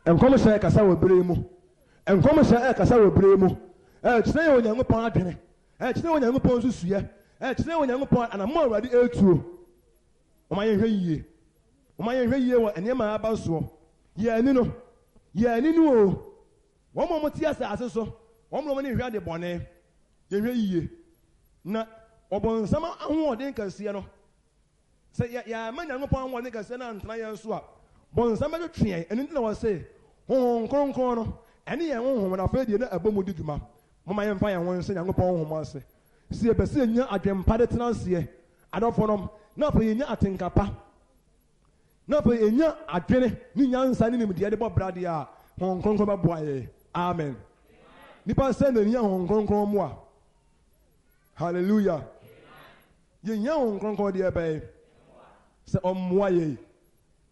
nkɔmhyɛ kasa wɔ bere mu nkɔmhyɛ kasa wɔ bere mu kyerɛ yɛ onyankopɔn adwene kyerɛ yɛ onyankopɔn nsusuyɛ kyerɛ yɛ onyankopɔn anamɔ awurade ɛtuo ɔma yɛhwɛ yie wɔ nneɛma aba soɔ yɛani no o wɔn mo te asase so wɔn mo ne hwɛ ade bɔne yɛhwɛ yie na ɔbɔnsam ahoɔden kɛseɛ no sɛ yɛama nyankopɔn ahoɔden kɛseɛ no antena yɛn so a bɔnsam bɛtwe yɛn ɛno nti na wɔ se honhom kronkron no ɛne yɛn honhom no afei deɛ na ɛbɔ mu di dwuma Mama yɛmfa yɛn ho nhyɛ Nyankopɔn nhoma ase. Si yɛpɛ sɛ yɛnya adwempa de tena aseɛ adɔfo nom na afei yɛnya atenkapa na afei yɛnya adwene ne nyansa ne nimdeɛ de bɔ bradeɛ a Honhom Kronkron bɛboa yɛn. Amen. Nipa sɛ na nya Honhom Kronkron mu a hallelujah. Yɛnya Honhom Kronkron deɛ bɛyɛ sɛ ɔmmoa yɛn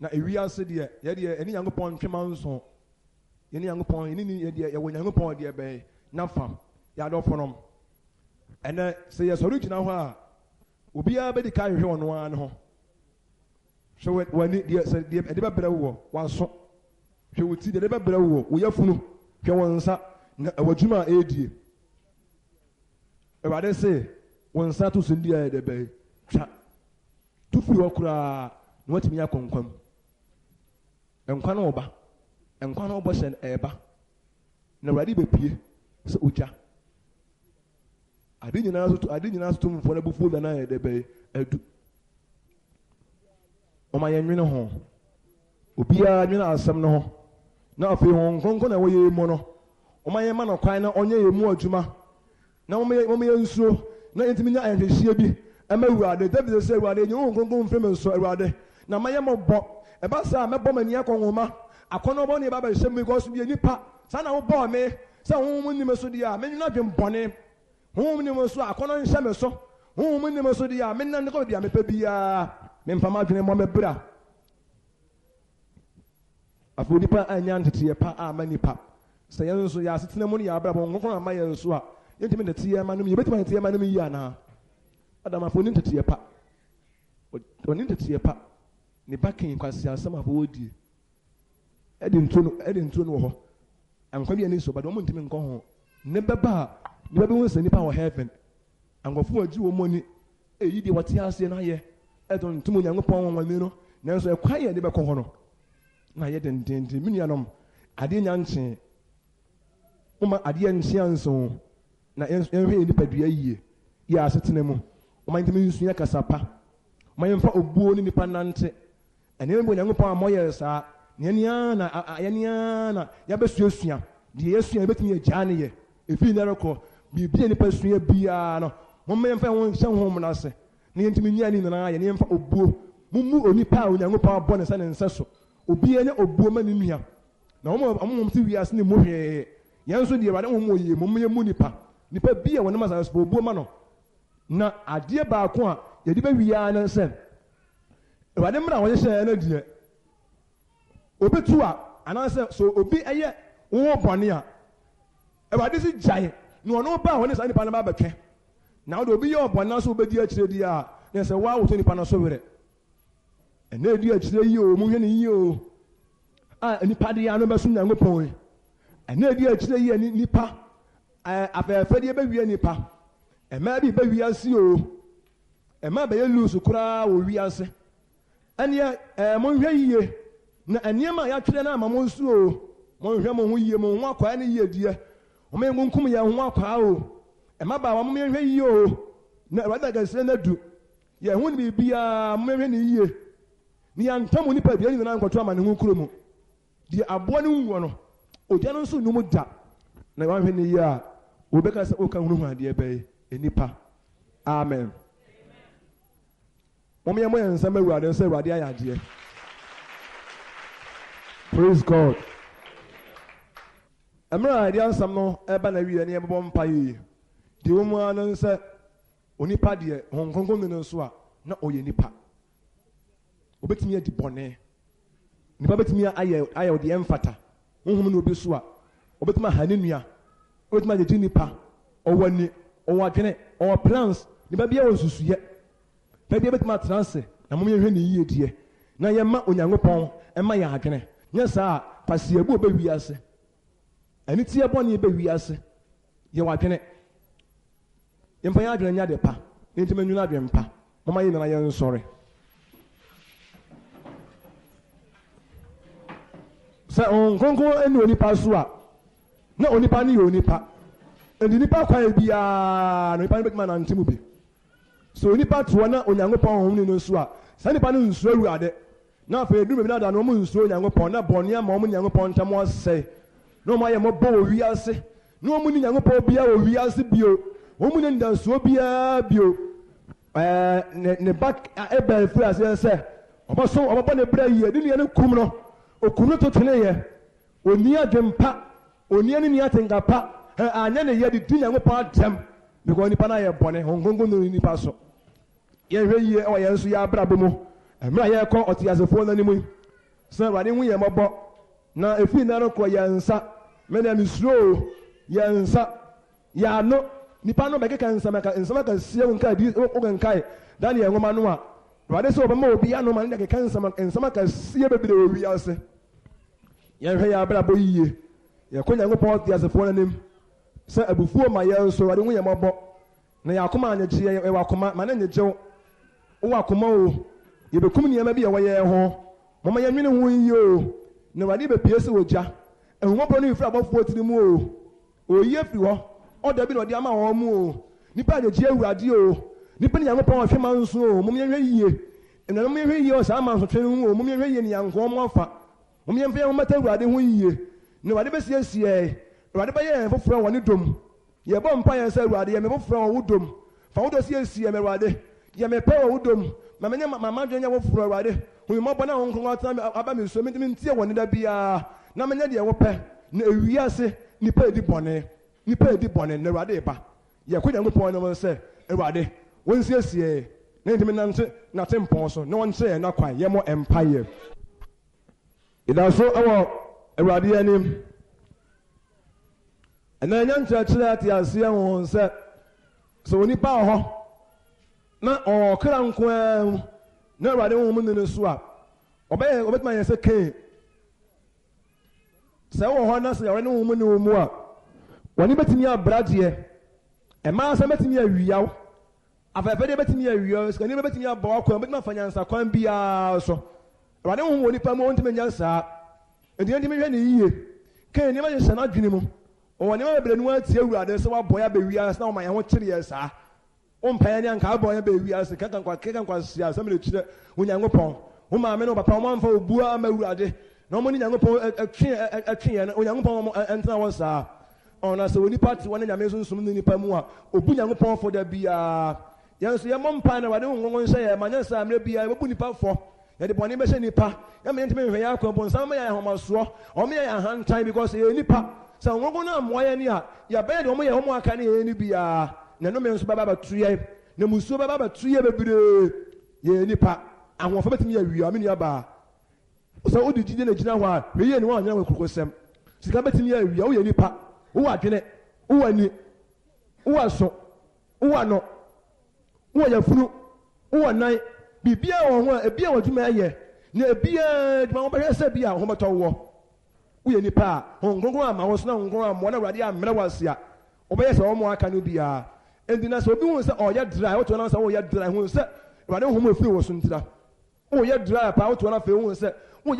na ewiase deɛ yɛdeɛ ɛne Nyankopɔn ntwema nso yɛne Nyankopɔn yɛne deɛ yɛwɔ Nyankopɔn deɛ bɛyɛ na fam yɛadɔfo nom. Ɛnɛ sɛ yɛsɔre gyina hɔ a obiara bɛdi ka hwehwɛ ɔno ara ne ho. Hwɛ w'ani deɛ sɛ deɛ ɛde bɛbrɛ wo wɔ w'aso. Hwɛ wo ti deɛ ɛde bɛbrɛ wo wɔ wo yafunu. Hwɛ wɔn nsa na ɛwɔ dwuma a ɛredie. Awurade sɛ wɔn nsa to so ndi a yɛde bɛyɛ twa. Tu firi hɔ koraa na watumi akɔ nkwa mu. Nkwa no ɔba. Nkwa no ɔbɔ hyɛ ɛɛba. Na Awurade bɛpie sɛ ogya. Ade nyinaa so tumfoɔ no abufuo da na yɛde bɛyɛ adu. Ɔma yɛn nwene ho. Obiara nwene asɛm no ho. Na afei Honhom Kronkron na ɛwɔ yɛn mu no. Ɔma yɛn ma no kwan na ɔnyɛ yɛn mu adwuma. Na ɔma yɛn nsuo na yɛntumi nya ahwehwɛ bi. Ɛma Awurade David sɛ Awurade nyɛ Honhom Kronkron mfiri me so Awurade. Na ma yɛ mɔbɔ. Ɛba saa mɛbɔ m'ani akɔ nwoma. Akɔnnɔbɔ ne ba bɛhyɛ mu because yɛ nipa. Saa na wobɔɔ me sɛ Honhom nim so deɛ a menwene adwen bɔne. Honhom nim so a akɔnnɔ nhyɛ me so. Honhom nim so deɛ a menna ne kɔ deɛ a mepɛ biara. Mempama adwene mmɔ mɛbra. Afei nipa anya nteteɛ pa ama nipa. Sɛ yɛn nso yɛ asetena mu ne yɛ abrabɔ nkɔkɔn ama yɛn nso a yɛntumi nteteɛ ma no mu yɛbɛtumi nteteɛ ma no mu yi anaa. Adam afɔ ne nteteɛ pa. Ɔne nteteɛ pa. Ne ba kan kwasi asɛm afɔ wɔdie. Ɛde ntuo no wɔ hɔ. Ankwa bi ani so ba de ɔmo ntumi nkɔ ho. Ne bɛba a ne bɛbɛ wɔn sɛ nipa wɔ heaven. Ankɔfo agyi wɔn mu ani eyi deɛ wɔte aseɛ na yɛ. Ɛdɔn ntum Onyankopɔn wɔn ani no nanso ɛkwan yɛ de bɛkɔ hɔ no. Na yɛ dendenden mi nuanom adeɛ nya nkyɛn. Woma adeɛ nkyɛn nso na yɛnhwɛ nipadua yie. Yɛ asetena mu. Woma ntumi nsua kasa pa. Woma yɛmfa obuo ne nipa nante. Ɛnɛ mbɔ Onyankopɔn a mɔyɛ saa. Yɛnia na yɛbɛsuasua deɛ yɛsua yɛbɛtumi agyaa ne yɛ ɛfiri nnɛ rekɔ biribi a nipa sua biara no momma yɛmfa ho nhyɛ honhom no ase na yɛntumi nyia ne nyinaa yɛne yɛmfa obuo mummu onipa a Onyankopɔn abɔ ne sɛ ne nsɛ so obiara ne obuo ma ne nua na ɔmom te wiase ne mu hwee yɛn nso deɛ Awurade honhom wɔ yie momma yɛmmu nipa bi a wɔnam asase so obuo ma no na adeɛ baako a yɛde bɛwiaa no sɛ Awurade mmara a wɔhyehyɛ no deɛ obetu a anaasɛ so obi ɛyɛ wo bɔne a Awurade si gyae na ɔno ba a wɔne saa nipa no ba bɛtwɛ na wode obi yɛ ɔbɔne na so wobɛdi akyire di a ne sɛ woa woto nipa no so werɛ ɛnɛ ɛdi akyire yi o mohwɛ ne yi o a nipa de ano bɛsom Nyankopɔn ɛnɛ ɛdi akyire yi ani nipa afɛɛfɛdeɛ bɛwie nipa ɛmaa bi bɛwie ase o ɛmaa bɛyɛ lusu koraa wɔ wiase ɛneɛ monhwɛ yie na nneɛma a yɛatwerɛ no ama mo nso o monhwɛ mo ho yie mo ho akwaa ne yie deɛ ɔma yɛnkunkum yɛn ho akwaa o ɛmabaawa mo yɛnhwɛ yie o na Awurade agasire no adu yɛn ho ne biribiara mo yɛnhwɛ ne yie ne yɛntam wo nipa bia nyinaa nkɔto ama ne ho kuro mu deɛ aboa no nwuo no ogya no nso nnum da na wɔahwɛ ne yie a wɔbɛka sɛ woka hunu ho adeɛ bɛyɛ nipa amen mo yɛn mo yɛn nsɛm Awurade sɛ Awurade ayɛ adeɛ. Praise God. Emra adi ansam no eba na wiye ne yebɔ mpa yi. Di wo mu anan sɛ onipa deɛ honkonko no so a na ɔyɛ nipa. Obetumi adi bɔne. Nipa betumi ayɛ odi emfata. Honhom no obi so a obetumi aha ne nua. Obetumi agye nipa. Ɔwɔ ni, ɔwɔ adwene, ɔwɔ plans. Nipa bia wɔ susuye. Baabi betumi atranse na mo yɛhwɛ ne yie die. Na yɛma Onyankopɔn ɛma yɛ adwene. Yes, sir. Pasiabu be wiase. Ani tie bɔne be wiase. Ye wadwene. Yemfa ya adwene nya de pa. Ntimi nwuna adwene pa. Mama yi na yɛ nsɔre. Sɛ onkonko eni onipa so a na onipa ne yɛ onipa. Endi nipa kwa bia no nipa ne betuma na ntemu bi. So onipa to na Onyankopɔn honhom ne no so a sa nipa ne nsuo Awurade. Na afei edu mebi na da no mo nsuo Nyankopɔn na bɔne ama mo Nyankopɔn ntam asɛe na mo ayɛ mo bɔ wɔ wiase no one in Yangopo, we are Sibio, woman in the Swabia Bio, ne back a bell for us, sir. Also, upon a bread, you didn't come o kunoto tene o nia dwempa o nia ne nia tenkapa anya ne ye de dunya ngo pa dem because nipa na ye bone hongongo no nipa so ye hwe ye o ye nso ya brabo mu emra ye ko otiasefo na nimu so wade hu ye mobo na efi na ro ko ye nsa me na misro ye nsa ya no nipa no be keka nsa maka nsa maka sie nka di o gankai daniel ngoma no a wade so obama obi ya no ma ne keka nsa maka sie bebire owi ase ye hwe ya brabo yiye ye ko nyango pon otiasefo na nim se abufuo ma ye nso wade hu ye mobo na ya akoma anyegye ye wakoma ma na nyegye wo akoma o ye bekum niam bi ye wo ye ho mama ye nwene hu yi o na wade be piese oja ehumobro no ifra abofo tiri mu o oye fi ho oda bi na ode ama ho mu o nipa anyegye awurade o nipa nyango pon ohwe ma nso o mum ye hwe yiye na mum ye hwe yiye o sa ma nso twene hu o mum ye hwe yiye ni yanko mo afa mum ye mfe ho mata awurade hu yiye na wade be siesie awurade be ye foforo woni dom ye bo mpa ye sa awurade ye me foforo wo dom fa wo do siesie me awurade ye me pe wo dom ma menye mama dwenya wo foforo awurade hu mo bona ho nko ata aba me so me ntie woni da bia na menye de wo pe na ewiase nipa edi bone na awurade ba ye ko nyango pon no se awurade won siesie na ntimi nante na tempon so na won se na kwan ye mo empire ida so awo awurade anim ana nyancha kira ati ase ho se so oni pa ho na okra nko na awurade ho mu ne so a obetuma ye se ke se wo ho na se awurade ho mu ne wo mu a woni betimi abrade e ma se betimi awiaw afefe de betimi awiaw se ni betimi abo akwa betimi afanyansa kwan bia so awurade ho woni pa mu ontime nyansa enti mi hwe ne yiye ke ni ma je sana dwene mu o woni ma bebrenu atie awurade se wa boya be wiase na o ma ye ho kire ye sa o mpa ya nka boya be wiase keka nkwa sia se me le kire onyankopon o ma me no papa o ma mfa obua ama awurade na o mo ni nyankopon atwe na onyankopon entena wo sa ona se woni party wona nyame sunsum ni nipa mu a obu nyankopon fo da bia yanso ye mo mpa na wade ngongon se ye manya sa amre bia obu nipa fo ye de boni be se nipa ya me ntime hwe ya akon sam ya homaso o me ya hantan because ye nipa sa ngongon na mo ya ni a ya be de o mo ye homo aka ni ye ni bia na no me nso baba batuye na musuo baba batuye bebire ye nipa ahofo betimi ya wi amini aba so odi gide na gina ho a hwe ye ni wa anya kokosem sika betimi ya wi o ye nipa wo adwene wo ani wo aso wo ano wo ya funu wo nan bibia wo ho ebia wo dwuma ye na ebia dwuma wo behwe se bia ho beto wo wo ye nipa hongongo ama wo so na hongongo ama na awurade amre wasia obeye se wo mo aka no bia endina so obi hu se o ya dry wo to na se wo ya dry hu se awurade ho mo firi wo so ntira wo ya dry pa wo to na fe hu se wo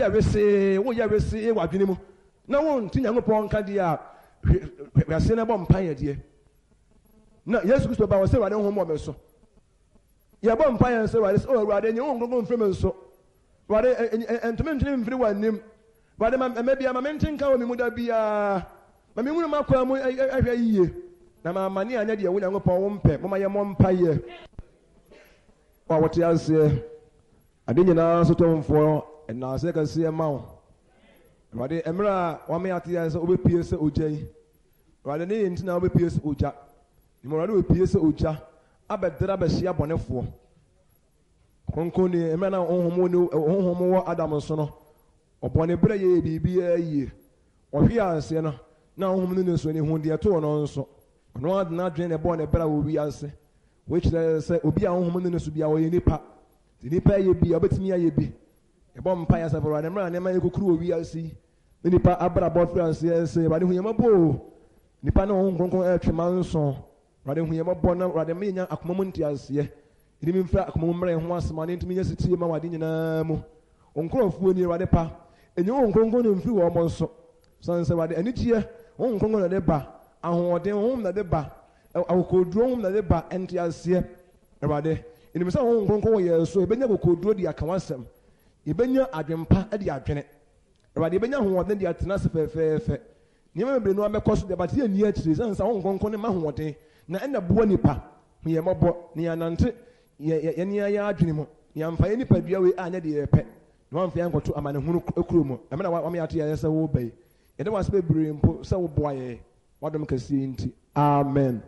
ya wese e wadwene mu na wo ntinya ngopon ka dia wase na bom pan yede na Yesu Kristo ba wase wade ho mo meso ya bom pan yan se wade o wade nyi ngongo mfrem nso wade entome ntine mfiri wanim wade ma bia ma mentinka wo mi muda bia ma mi hunu makwa mu ahwa yiye na ma mani anya de wo nyankopon wo mpe mo ma ye mo mpaye wa wote ase ade nyina so tomfo na se ka se ma wo wade emra wa me ate ya se obepie se ojai wade ne ntina obepie se oja ni mo wade obepie se oja abedra be hia bonefo konkon ni emra na honhom wo adam so no obone bre ye bibia yie ohwe ase no na honhom no nso ni hu de to no nso no adna dwen ne bone bra wo wi ase we kire se obi a honhom no nso bia wo ye nipa nipa ye bia obetimi aye bi ebo mpa ya safaro na mra ne ma yekukuru owi asi nipa abra boyfriend se wade hu yemabo nipa na ho nkonkon atwema nso wade hu yemabo na wade me nya akomam ntiase ni mi mfra akomam mra ho asema ne ntimi nya sitie ma wade nyina mu onkrofo ni wade pa enye ho nkonkon no mfiri wo mo nso sanse wade anitie ho nkonkon na de ba ahoden ho na de ba akokoduro ho na de ba ntiase wade ni sa ho nkonkon ye so ebenya akokoduro di akawasem ibenya adwempa ade adwene awade ibenya ho wode de atena se fefefe nneɛma bebree no abɛkɔ so deɛ bate yɛ nni akyire sɛ nsa wo nkɔnkɔn ne ma hoɔden na ɛna boa nipa yɛ mmɔbɔ ne yɛanante yɛne yɛ adwene mu yɛamfa yɛ nipadua wei a nyɛ deɛ yɛpɛ na wamfa yɛ nkɔto amanehunu kuro mu ɛmɛ na wama yɛato yɛyɛ sɛ woba yi yɛde wase bebree mpo sɛ woboa yɛ wadom kɛseɛ nti amen.